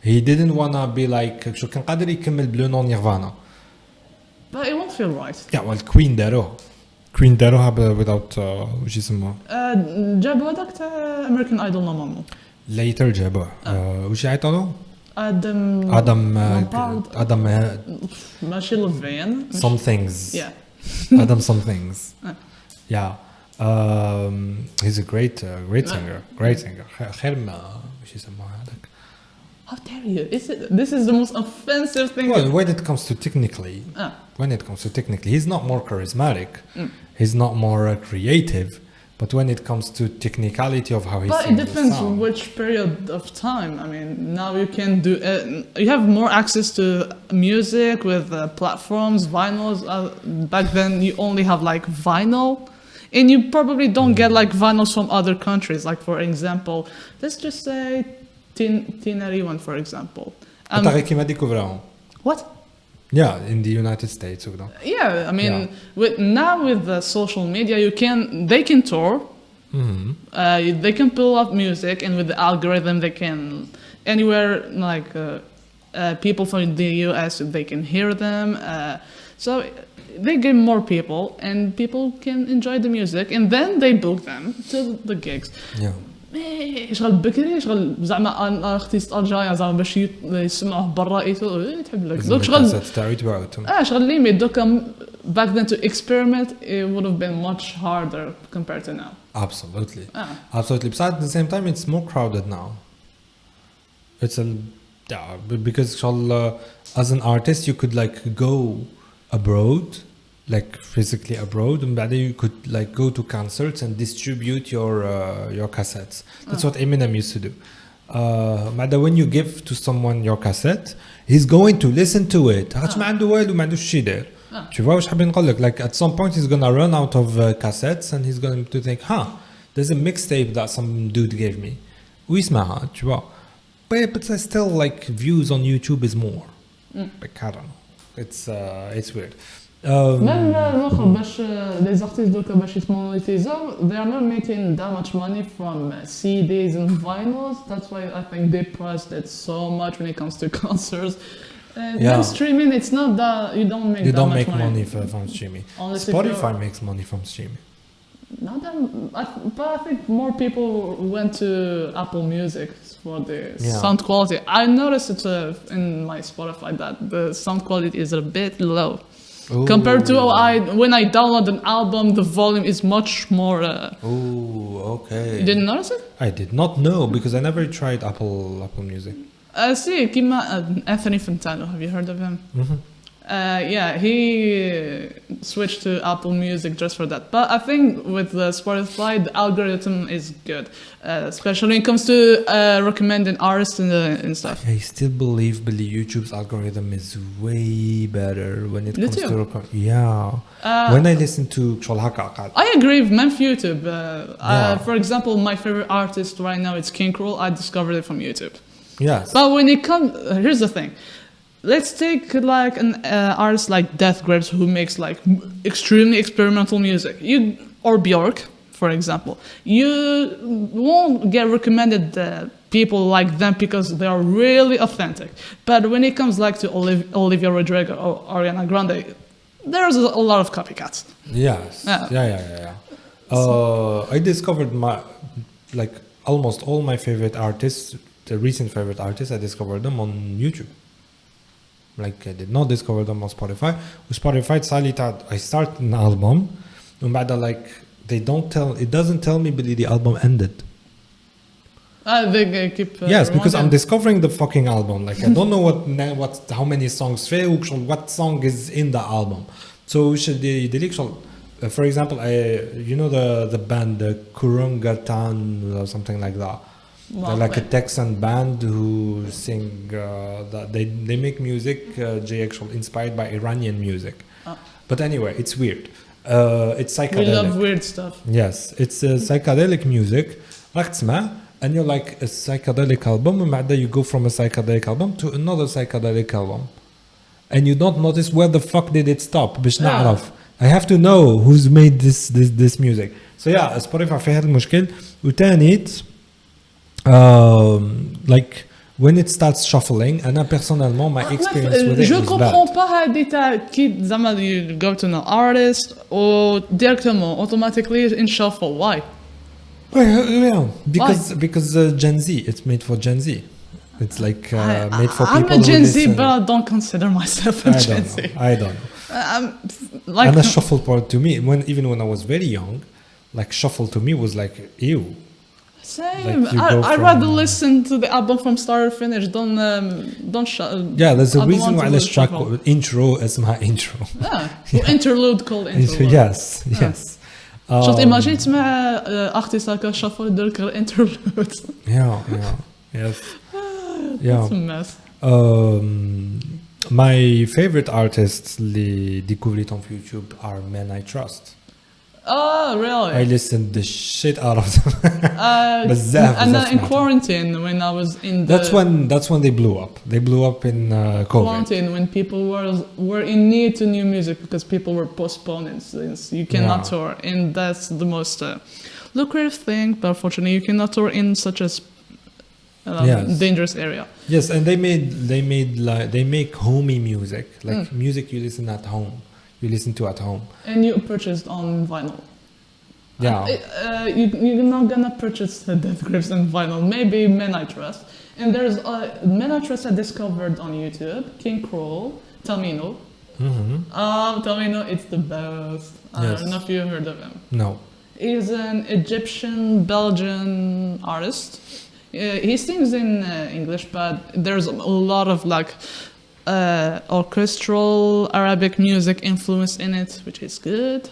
He didn't wanna be like شو كان قادر يكمل بلو نون Nirvana. But it won't feel right. Yeah, well Queen داروها without وش يسموه جابوا هذاك تاع American Idol نورمالمون. later جابوه وش يعيطوا آدم Adam ماشي لفين. some things. Yeah. Adam some things. Yeah. He's a great singer. خير ما وش يسموه هذاك. How dare you? This is the most offensive thing. Well, when it comes to technically, he's not more charismatic. He's not more creative. But when it comes to technicality of how he But sings it depends the song, which period of time. I mean, now you can do. You have more access to music with platforms, vinyls. Back then, you only have like vinyl, and you probably don't get like vinyls from other countries. Like for example, let's just say Tinariwan, for example. أعتقد كيما ديكوفراهم. What? Yeah, in the United States وكذا. Yeah, I mean, with the social media, they can tour. They can pull up music, and with the algorithm, they can anywhere like people from the US, they can hear them. So they get more people, and people can enjoy the music, and then they book them to the gigs. Yeah. شغل بكري شغل زعما انا اختي الجايه زعما باش يسمعوه برا ايتو تحب لك دوك شغل تاعو يتبعوهم. شغل ليميت دوكا back then to experiment it would have been much harder compared to now. Absolutely. But at the same time it's more crowded now. It's because as an artist you could like go abroad, like physically abroad, and then you could like go to concerts and distribute your cassettes. That's what Eminem used to do. When you give to someone your cassette, he's going to listen to it. ما عنده والو ما عندوش شي داير. Tu vois واش حابين نقول لك? Like at some point he's gonna run out of cassettes and he's going to think, there's a mixtape that some dude gave me. ويسمعها, tu vois. But still like views on YouTube is more. Like I don't know. It's weird. Même l'autre باش les artistes دوكا باش يتمونيتيزو they are not making that much money from CDs and vinyls. That's why I think they priced it so much when it comes to concerts. Then streaming, it's not that you don't make money from streaming. Spotify makes money from streaming. Not that, but I think more people went to Apple Music for the sound quality. I noticed it in my Spotify that the sound quality is a bit low. Ooh. Compared to when I download an album, the volume is much more. Okay. You didn't notice it? I did not know because I never tried Apple Music. See, Anthony Fantano. Have you heard of him? He switched to Apple Music just for that. But I think with the Spotify, the algorithm is good, especially when it comes to recommending artists and stuff. I still believe YouTube's algorithm is way better when it comes to when I listen to I agree with YouTube. For example, my favorite artist right now is King Krul. I discovered it from YouTube. Yes. But when it comes, here's the thing. Let's take like an artist like Death Grips who makes like extremely experimental music. Or Bjork, for example, you won't get recommended people like them because they are really authentic. But when it comes like to Olivia Rodrigo or Ariana Grande, there's a lot of copycats. Yes. Yeah. I discovered almost all my favorite artists, the recent favorite artists, I discovered them on YouTube. Like I did not discover them on Spotify. With Spotify, I start an album, no matter like it doesn't tell me but the album ended. They keep yes, because I'm discovering the fucking album. Like I don't know how many songs what song is in the album. So for example, the band the Kurungatan or something like that. They're like a Texan band who sing that they make music inspired by Iranian music. But anyway, it's weird. It's psychedelic. We love weird stuff. Yes, it's psychedelic music. And you're like a psychedelic album, and you go from a psychedelic album to another psychedelic album. And you don't notice where the fuck did it stop. I have to know who's made this music. So yeah, Spotify فيها المشكل. وتانيت like when it starts shuffling, أنا personnellement my experience with it je is comprends bad. pas هادي تاع كي زعما you go to an artist or directement automatically in shuffle. Why? Yeah, because Gen Z, it's made for Gen Z. It's like made for people. I'm a Gen Z, listen. but I don't consider myself a Gen Z. I don't know. And a shuffle part to me, even when I was very young, like shuffle to me was like ew. Same. Like I'd rather listen to the album from start to finish. Don't Yeah, there's a reason why this track intro is my intro. Yeah. Interlude called interlude. Yes. شفت imagine تسمع اختي ساكا شافل يدير لك interlude. Yes. It's a mess. My favorite artists اللي découvert on YouTube are Men I Trust. Oh, really? I listened the shit out of them. And in quarantine when I was in the... That's when they blew up. They blew up in COVID. Quarantine when people were in need to new music because people were postponing since you cannot tour. And that's the most lucrative thing, but unfortunately you cannot tour in such a dangerous area. Yes, and they make homey music, like music you listen at home. You listen to at home. And you purchased on vinyl. Yeah. You're not gonna purchase Death Grips on vinyl. Maybe Men I Trust. And there's Men I Trust I discovered on YouTube. King Kroll, Tamino. Tamino, it's the best. I don't know if you heard of him. No. He's an Egyptian-Belgian artist. He sings in English, but there's a lot of like orchestral Arabic music influence in it, which is good.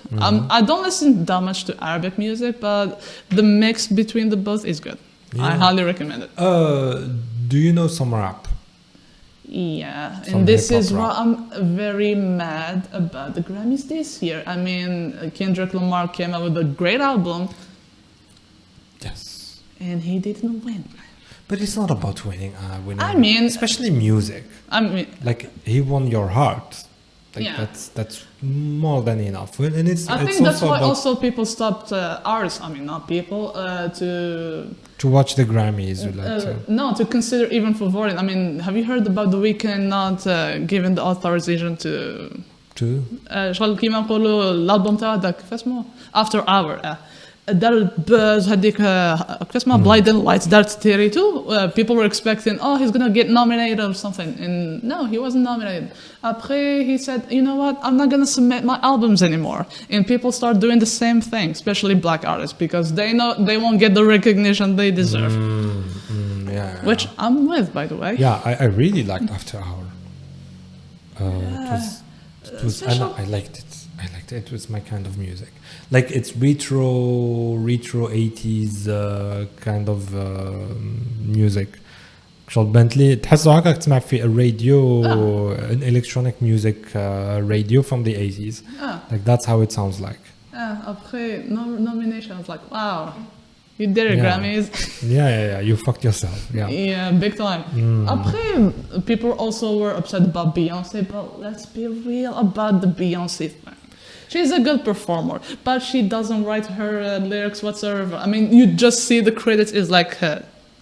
I don't listen that much to Arabic music, but the mix between the both is good. I highly recommend it. Do you know some rap? Yeah, Some and this hip-hop is why rap. I'm very mad about the Grammys this year. I mean, Kendrick Lamar came out with a great album. Yes. And he didn't win. But it's not about winning. I mean, especially music. I mean, like he won your heart. Like Yeah. that's more than enough. And it's I think that's why also people stopped artists. I mean, not people to watch the Grammys. No, to consider even for voting. I mean, have you heard about The Weeknd not giving the authorization to شغل كيما نقولوا الالبوم تاع داك كيف اسمه After Hour دار الباز هذيك كيف اسمها Blinding Lights دارت تيريتو. People were expecting he's gonna get nominated or something, and no, he wasn't nominated. Après he said, you know what, I'm not gonna submit my albums anymore, and people start doing the same thing, especially black artists, because they know they won't get the recognition they deserve. Which I'm with, by the way. Yeah, I really liked After Hour. It was I liked it. It was my kind of music. Like it's retro 80s kind of music. شغل بنتلي تحسه هكاك تسمع في الراديو an electronic music radio from the 80s. Like that's how it sounds like. Après nomination, I was like, wow, you did it, Grammys. Yeah. You fucked yourself. Yeah, big time. Après, people also were upset about Beyonce, but let's be real about the Beyonce thing. She's a good performer, but she doesn't write her lyrics whatsoever. I mean, you just see the credits is like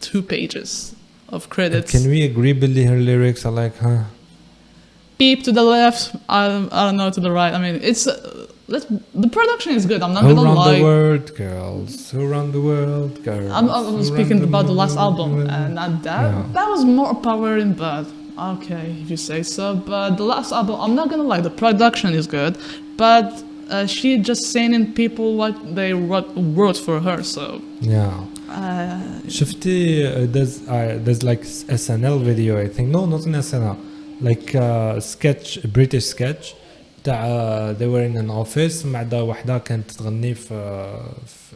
2 pages of credits. Can we agree باللي her lyrics are like, huh? Beep to the left, I don't know, to the right. I mean, it's the production is good. I'm not Who gonna run lie. the world, girls? Who run the world, girls? I'm Who speaking run about the last world? album, and not that. Yeah. That was more empowering, but okay, if you say so. But the last album, I'm not gonna lie, the production is good, but she just saying people what they wrote for her. So Yeah. شفتي there's like SNL video I think no not an SNL like sketch British sketch تاع they were in an office مع دا وحده كانت تغني في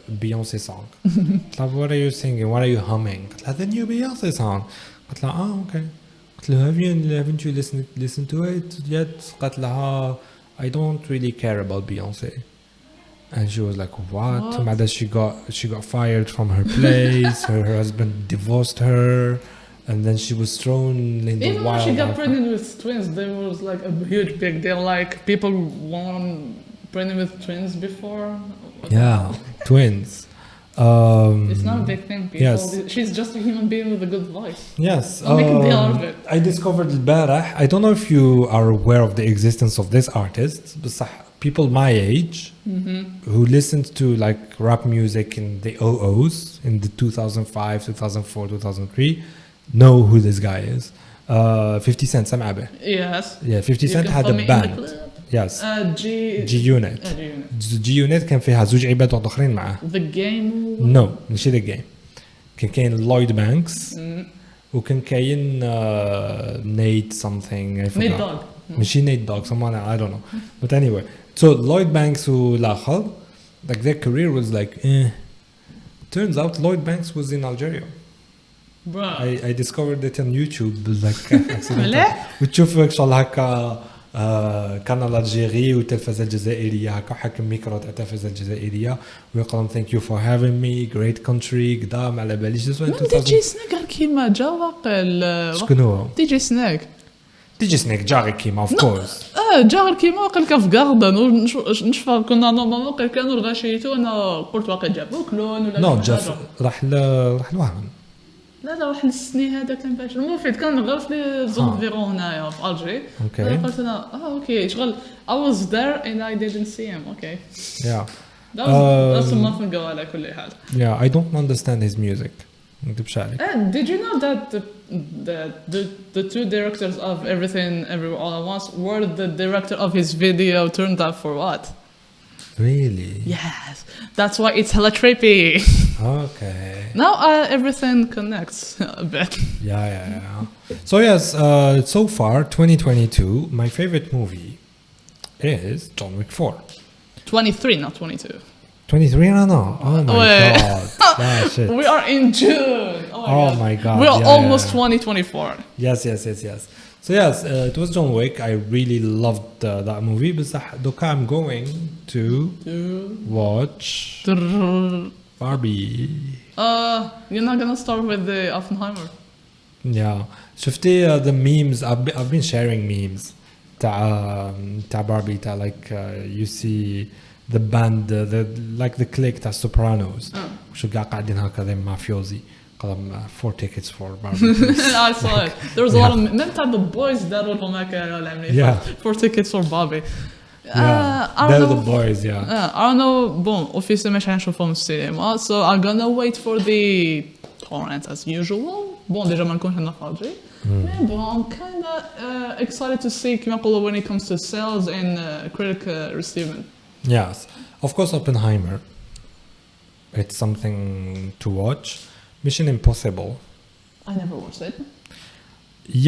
بيونسي song قلت لها what are you singing what are you humming قلت لها the new Beyonce song قلت لها okay قلت لها haven't you listened to it yet قالت لها I don't really care about Beyonce and she was like what بعدها she got fired from her place her husband divorced her and then she was thrown in the even wild when she got pregnant with twins, there was like a huge big deal. Like people won pregnant with twins before. yeah twins It's not a big thing. People, yes. She's just a human being with a good voice. yes Don't make a deal out of it. I discovered البارح I don't know if you are aware of the existence of this artist بصح people my age who listened to like rap music in the 00s in the 2005 2004 2003 know who this guy is 50 Cent سمع به Yes. yeah 50 Cent can had follow a me in the band club. yes G Unit G Unit. G Unit كان فيها زوج عباد واحد اخرين معاه The game. no ماشي ذا جيم كان كاين لويد بانكس وكان كاين نيت something I forgot. Nate Dogg. ماشي نيت دوغ someone I don't know but anyway so Lloyd Banks والاخر like their career was like turns out Lloyd Banks was in Algeria Bruh. I discovered it on YouTube like accidentally مليح. وتشوف شغل هكا قناة الجزائري والتلفزة الجزائرية هكا حاكم ميكرو تاع التلفزة الجزائرية ويقولون thank you for having me great country قدا ما على باليش this من دي جي سنيك كيما جا واقل شكون هو؟ دي جي سنيك تيجي سنيك جاري كيما of course جا غير كيما واقل كان في غاردن ونشوف كنا نورمالمون واقل كانوا الغاشيتو انا قلت واقل جابو كلون ولا نو شي جا حاجة. راح لوهران لا واحد السني هذا كان فاش المفيد كان غير في زون فيرو هنايا في الجي اوكي قلت انا اوكي شغل I was there and I didn't see him okay yeah that's ما فنقوا على كل حال. yeah I don't understand his music ما نكذبش عليك Did you know that the two directors of Everything Everywhere All at Once were the director of his video Turned Up for What? really Yes, that's why it's hella trippy. okay Now everything connects a bit. yeah so yes so far 2022 my favorite movie is John Wick 4 23, not 22. 23 no oh my Wait. god ah, shit. We are in June. Oh my god We are yeah, almost yeah. 2024. yes so yes it was John Wick I really loved that movie بصح دوكا I'm going to watch Barbie You're not gonna start with the Oppenheimer. yeah شفتي the memes I've been sharing memes تاع Barbie تاع like you see the band the like the clique تاع Sopranos شو قاعدين هكذا mafiosi قالهم 4 tickets for Barbie I saw it. There was a lot of men type of boys that were from Yeah. 4 tickets for Bobby. yeah I they're don't the know. boys yeah I don't know. Bon, officially مش حنشوفهم في السينما, so I'm gonna wait for the torrent as usual. Bon, déjà ما نكونش هنا في الجي. Mais bon, I'm kinda excited to see كما نقولوا when it comes to sales and critic receivement. yes of course Oppenheimer it's something to watch Mission Impossible I never watched it.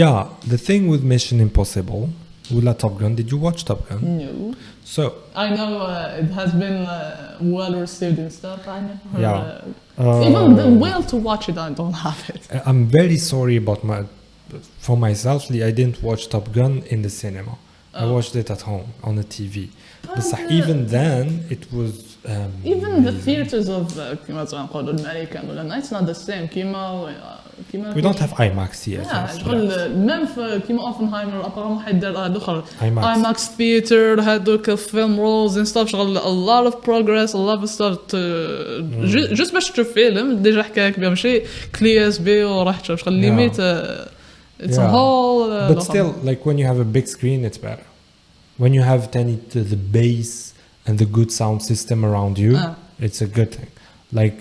yeah the thing with Mission Impossible ولا Top Gun did you watch Top Gun No. so I know it has been well received and stuff. I never heard. Yeah. Even the will to watch it, I don't have it. I'm very sorry about for myself I didn't watch Top Gun in the cinema I watched it at home on the TV but even then it was Even the theaters of كما نقولوا الأمريكان ولا it's not the same. كيما We don't have IMAX yet. yes. شغل ميم كيما اوفنهايمر ابارامون حيدير الاخر IMAX. IMAX theater هذوك فيلم رولز and stuff شغل a lot of progress a lot of stuff just باش تشوف فيلم ديجا حكاك بها ماشي كلي اس بي وراح تشوف شغل ليميت it's a whole but still like when you have a big screen it's better when you have the bass and the good sound system around you it's a good thing like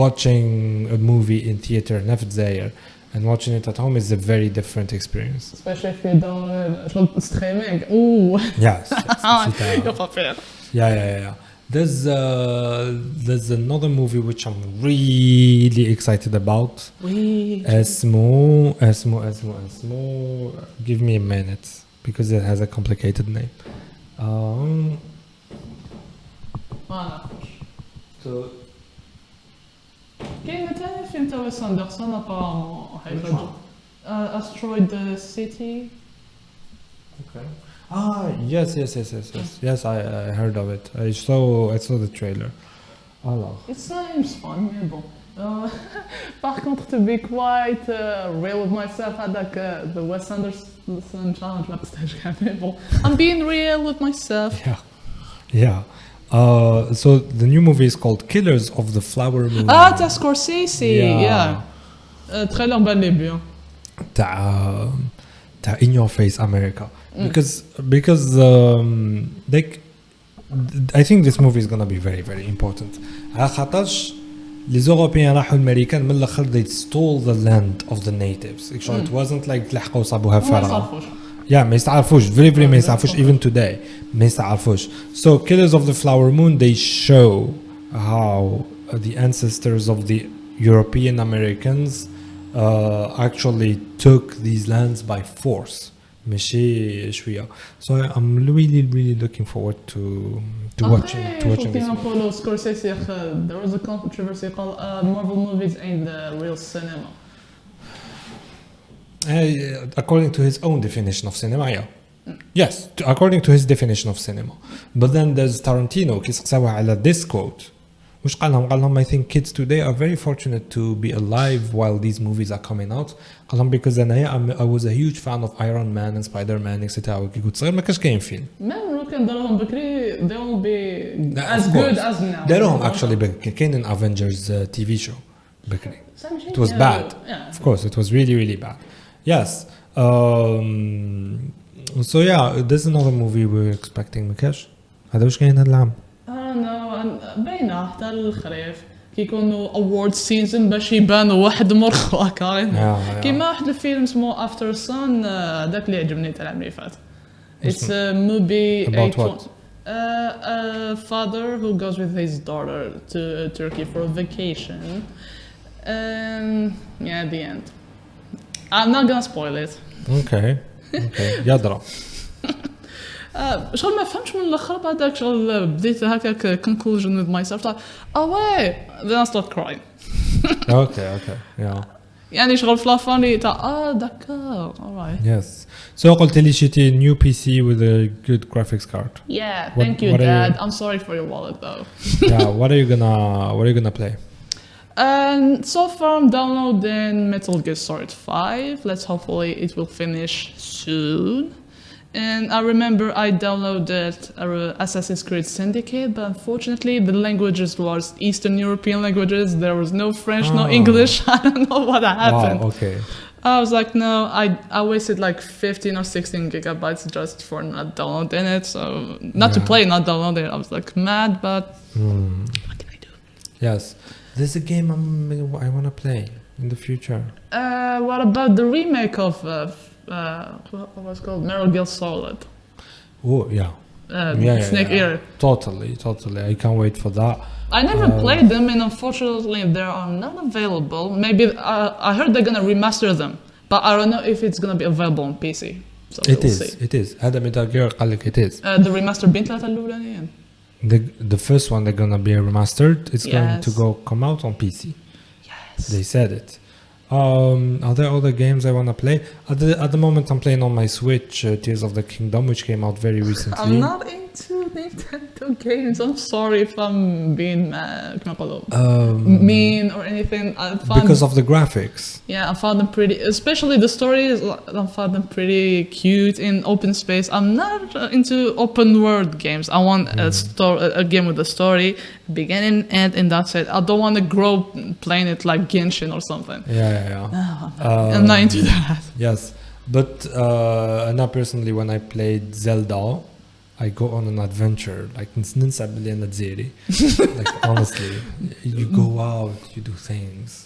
watching a movie in theater نفس زاير and watching it at home is a very different experience. Especially if you don't شغل streaming. Ooh. Yes. You're prepared. Yeah. There's another movie which I'm really excited about. اسمه give me a minute because it has a complicated name. So كاين ثاني فيلم تاع ويس أندرسون ابارامون حيخرج Asteroid City. Okay. Yes, I heard of it. I saw the trailer. Alors. It seems fun, mais bon. Par contre, to be quite real with myself, هذاك the Wes Anderson challenge ما قصدهاش كاع mais bon. I'm being real with myself. Yeah. So the new movie is called Killers of the Flower Moon. تاع Scorsese. Yeah. Trailer بان لي بيان. تاع In Your Face America. Because like I think this movie is gonna be very very important. على خاطرش les Européens راحوا الأمريكان من الآخر they stole the land of the natives. Actually it wasn't like لحقوا صابوها فرعون. Yeah, ما يستعرفوش very very ما يستعرفوش even today ما يستعرفوش. So Killers of the Flower Moon they show how the ancestors of the European Americans actually took these lands by force. ماشي شوية. So I'm really looking forward to watching this. follow Scorsese. There was a controversy called Marvel movies ain't the real cinema. According to his own definition of cinema, yeah. Yes, according to his definition of cinema. But then there's Tarantino كي سقساوه على this quote. وش قال لهم I think kids today are very fortunate to be alive while these movies are coming out. قال لهم because I was a huge fan of Iron Man and Spider-Man etc. كي كنت صغير ما كانش كاين فيلم. لو كان داروهم بكري they will be as good as now. داروهم actually بكري كاين Avengers TV show بكري. It was bad. Of course it was really bad. Yes. So yeah, there's another movie we're expecting مكاش. هذا وش كاين هذا العام؟ باينه حتى الخريف كيكونوا award season باش يبانوا واحد مرخوا كاين كيما واحد الفيلم اسمه After Sun داك اللي عجبني تاع العام اللي فات. It's a movie about what? A father who goes with his daughter to Turkey for a vacation and yeah at the end I'm not gonna spoil it. Okay. يضرب. شغل ما فهمتش من الاخر بعدك شغل بديت هكاك conclusion with myself away then I start crying. Okay yeah. يعني شغل فلافاني تاع داكور alright. Yes. So قلت لي شتي new PC with a good graphics card. Yeah, thank you Dad. I'm sorry for your wallet though. Yeah, what are you gonna play? And so far I'm downloading Metal Gear Solid 5. Let's hopefully it will finish soon. And I remember I downloaded Assassin's Creed Syndicate, but unfortunately the languages was Eastern European languages. There was no French, no English. I don't know what happened. Wow, okay. I was like, no, I wasted like 15 or 16 gigabytes just for not downloading it. So not to play, not downloading it. I was like mad, but what can I do? Yes. There's a game I want to play in the future. What about the remake of what was called Metal Gear Solid? Oh yeah. Snake Eater. Totally. I can't wait for that. I never played them, and unfortunately they are not available. Maybe I heard they're gonna remaster them, but I don't know if it's gonna be available on PC. So it is. هذا Metal Gear قال لك it is. The remaster بين ثلاثة الأولانيين. The first one they're gonna be remastered. It's going to come out on PC. Yes. They said it. Are there other games I want to play? At the moment I'm playing on my Switch Tears of the Kingdom, which came out very recently. I'm not in into Nintendo games. I'm sorry if I'm being كما نقولوا mean or anything. I found, because of the graphics. yeah, I found them pretty, especially the stories. I found them pretty cute in open space. I'm not into open world games. I want a game with a story, beginning, end, and that's it. I don't want to grow playing it like Genshin or something. Yeah. No, I'm not into that. Yes, but أنا personally when I played Zelda, I go on an adventure. Like ننسى بلي أنا تزيري. Like honestly, you go out, you do things.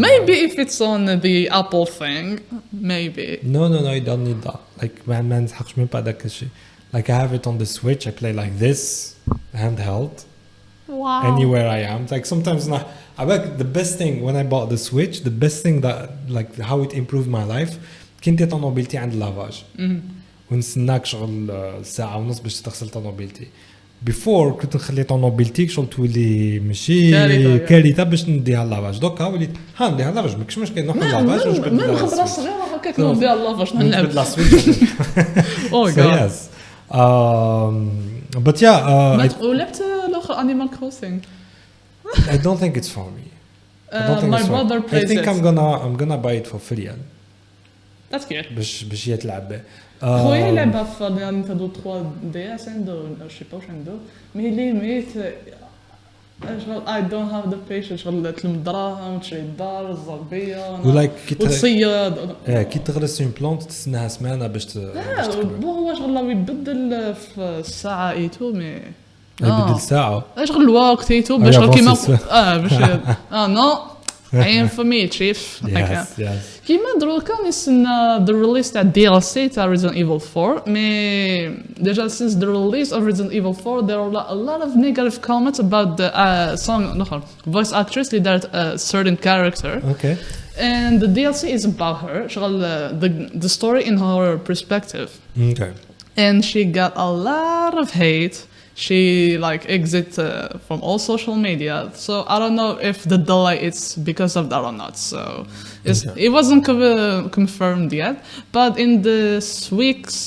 Maybe if it's on the Apple thing, maybe. No, you don't need that. Like ما نسحقش من بعدك الشيء. Like I have it on the Switch. I play like this, handheld. Wow. Anywhere I am. Like sometimes not. I bet the best thing when I bought the Switch, the best thing that like how it improved my life, كنت طنوبيلتي عند اللافاج. ونستناك شغل ساعة ونص باش تغسل طنوبيلتي. Before كنت نخلي طنوبيلتي شغل تولي ماشي كارثة باش نديها اللافاج. دوكا وليت نديها اللافاج ماكش مشكل نروح للافاج ونجبد من خبرة صغيرة هكاك نديها اللافاج نلعب. نجبد لا سويتش. Oh god. Yes. But yeah. ولعبت الآخر Animal Crossing. I don't think it's for me. My brother plays I think it. I'm gonna buy it for free. That's cute. باش يتلعب به. خويا يلعبها في نينتندو 3 دي اس عنده شي با واش عنده مي ليميت شغل I don't have the patience شغل تلم الدراهم وتشري الدار الزربيه وتصيد كي تغرس اون بلانت تستناها سمانه باش هو شغل يبدل في الساعه ايتو مي يبدل ساعه شغل الوقت ايتو باش كيما باش نو عين فمي تشيف كيما دروكا نستنى the release تاع DLC تاع Resident Evil 4 مي ديجا since the release of Resident Evil 4 there are a lot of negative comments about the song نخر voice actress اللي دارت a certain character okay and the DLC is about her شغل the story in her perspective okay and she got a lot of hate. She like exit from all social media, so I don't know if the delay is because of that or not. So it wasn't confirmed yet. But in this week's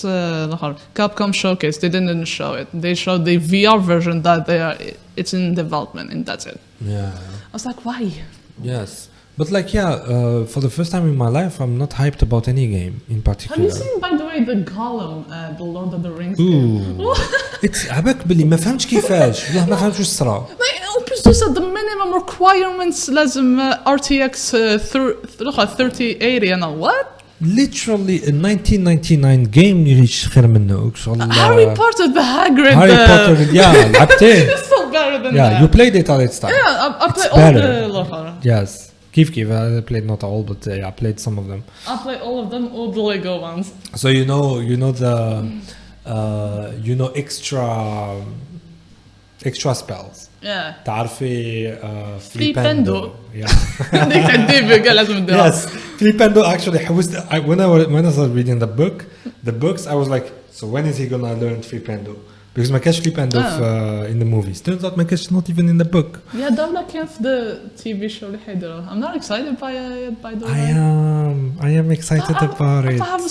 Capcom showcase, they didn't show it. They showed the VR version that it's in development, and that's it. Yeah. I was like, why? Yes. But like for the first time in my life, I'm not hyped about any game in particular. Have you seen, by the way, the Gollum, the Lord of the Rings game? It's عباك بلي ما فهمتش كيفاش والله ما فهمتش واش صرا. En plus de ça, the minimum requirements لازم RTX 3080 أنا what? Literally a 1999 game يريش خير منه شغل Harry Potter the Hagrid Harry Potter لعبته. It's still better than that. that. You played it at its time. Yeah, I played all the الآخر. Yes. كيف I played not all but I played some of them. I played all of them, all the Lego ones. So you know the extra spells. Yeah. تعرفي Flipendo. Yeah. ديك تاع الديبي قال لازم نديرها. Yes. Flipendo actually when I started reading the books I was like so when is he gonna learn Flipendo? Because ما كانش Flipendo in the movies. Turns out ما كانش not even in the book. Yeah, دولة كان في the TV show اللي حيديروها. I'm not excited by the way. I am excited about it. I have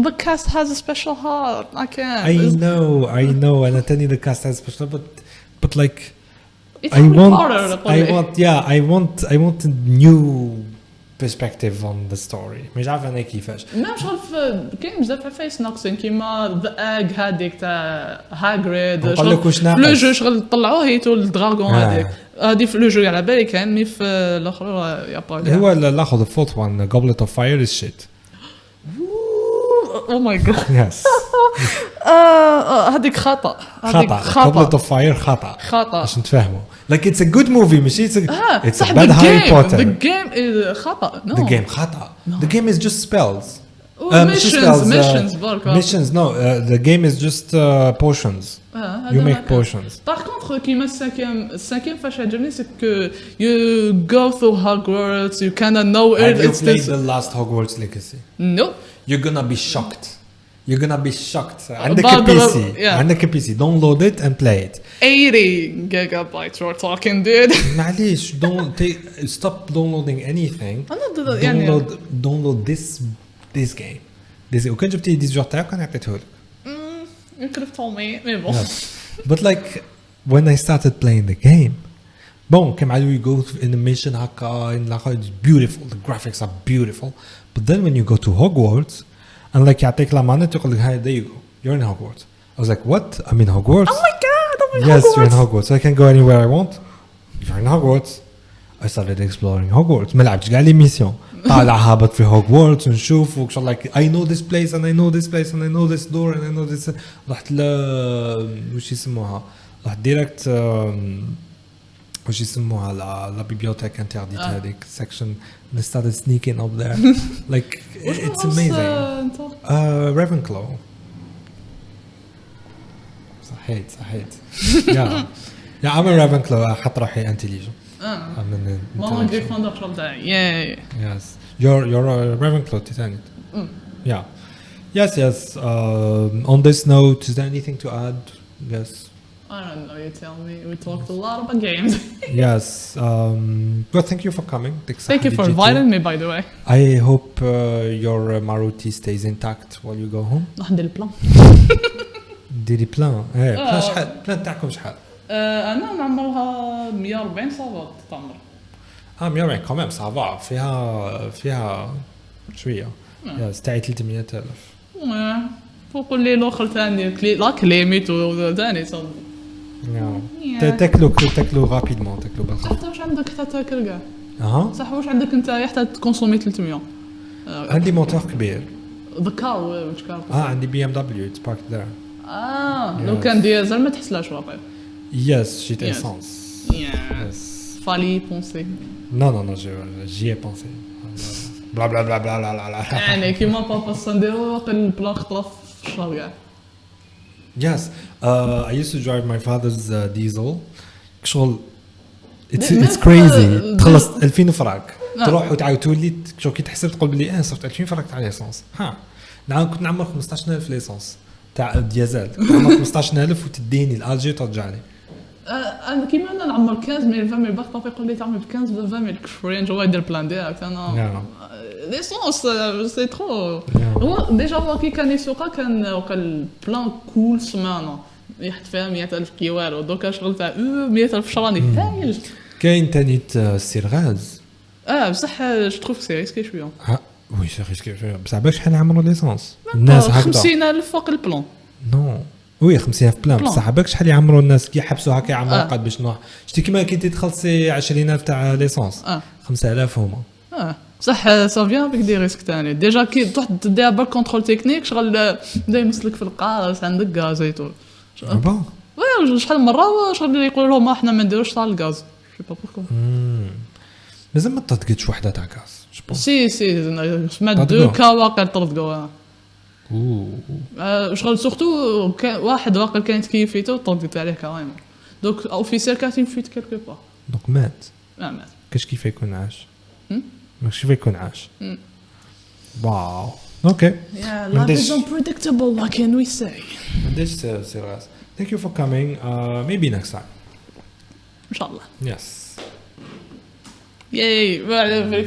the cast has a special heart. I can't. I know and I tell you the cast has special but like it's I want a new perspective on the story. مش عارف أنا كيفاش. ما شغل في كاين بزاف فايس ناقصين كيما the egg هذيك تاع هاغريد شغل لو جو شغل طلعوه هيتو الدراغون هذه في لو جو على بالي كان مي في الاخر يا با هو الاخر the fourth one Goblet of Fire is shit. Oh my god. Yes. هذيك خطأ. Goblet of Fire خطأ. عشان تفهموا. Like it's a good movie ماشي it's a bad Harry Potter. The game is خطأ. No. The game خطأ. The game is just spells. Missions. No, the game is just potions. You make potions. Par contre, كيما السانكيم فاش عجبني c'est que you go through Hogwarts, you kind of know it. Have you played the last Hogwarts Legacy? No. You're gonna be shocked. عندك PC. Download it and play it. 80 gigabytes we're talking, dude. معليش stop downloading anything. Download this game. وكان جبتي 10 جوار تاعك كان عطيته لك. You could have told me. Mais bon. But like when I started playing the game, bon, كم عادوا you go in a mission هكا in like it's beautiful, the graphics are beautiful. But then when you go to Hogwarts and like يعطيك لا مانت يقول لك هاي there you go, you're in Hogwarts. I was like, what? I'm in Hogwarts? Oh my god, I'm in Yes, Hogwarts. you're in Hogwarts. I can go anywhere I want. You're in Hogwarts. I started exploring Hogwarts. ما لعبتش كاع لي ميسيون. طالع هابط في Hogwarts ونشوف وكشغل like I know this place and I know this place and I know this door and I know this. رحت ل وش يسموها؟ رحت ديريكت وش يسموها لا بيبيوتيك انترديت هذيك section. And I started sneaking up there. Like it's amazing. Ravenclaw. صحيت. Yeah, I'm a Ravenclaw. حط روحي intelligent. ماما جريفندور شغل تاعي. Yes. You're a Ravenclaw تاني. Yeah. Yes. On this note, is there anything to add? Yes. I don't know, you tell me. We talked a lot about games. Yes. Well, thank you for coming. Thank you for inviting me, by the way. I hope your Maruti stays intact while you go home. ندير البلان. ديري بلان. بلان شحال؟ بلان تاعكم شحال؟ انا نعمرها 140 صافا تعمر. 140 كمان صافا فيها شويه. يس تاعي 300,000. وقول لي الاخر ثاني لا كليميت ثاني صافي. تاكلوا رابيدمون تاكلوا بالخف. حتى واش عندك حتى تاكل كاع. صح واش عندك انت حتى تكونسومي 300. عندي موتور كبير. The car which car. عندي BMW it's parked there. لو كان ديزل ما تحسلاش واقع. Yes, شيت essence. Yes. Fallait y penser. Non, j'y ai pensé. Bla bla bla bla bla bla. يعني كيما بابا سانديرو البلا خطره في الشهر كاع. Yes, I used to drive my father's diesel. شغل it's crazy. تخلص 2000 فرنك. تروح وتعاود تولي شو كي تحسب تقول بلي صرت 2000 فرنك تاع ليسونس. نعم كنت نعمر 15,000 ليسونس تاع ديزل. كنت نعمر 15,000 وتديني الالجي وترجع لي. انا كيما انا نعمر 15,000 20,000 باك بابا يقول لي تعمل ب 15 ولا 20,000 كفرين جوا يدير بلان ديالك انا ليسونس سي ترو. هو ديجا هو كي كان يسوقها كان وكان بلان كول سمانه يحط فيها 100,000 كيوالو دوكا شغل تاع 100,000 شراني ثايل. كاين تاني سير غاز. بصح جو تروف سي ريسكي شويه. وي سي ريسكي شويه بصح باش شحال يعمروا ليسونس الناس هكذا 50,000 فوق البلان. نو وي 50,000 بلان بصح باك شحال يعمروا الناس كي يحبسوا هكا يعمروا قد باش نروح شتي كيما كي تخلصي 20,000 تاع ليسونس 5,000 هما صح سافيان بك دي ريسك ثاني ديجا كي تروح دير بالك كونترول تكنيك شغل بدا يمسلك في القارص عندك غاز ايتو بون وي شحال مره شغل يقولوا لهم احنا ما نديروش تاع الغاز شي با بوركو مازال ما طردقتش وحده تاع غاز سي سمعت دو كا واقع طردقوا شغل سورتو واحد واقع كانت كيفيته طردقت عليه كريم دوك اوفيسير كاتين فيت كيلكو با دوك مات مات كاش كيف يكون عاش ماكش كيف يكون عاش واو اوكي life is unpredictable what can we say عنديش سير غاز thank you for coming maybe next time ان شاء الله yes yay very very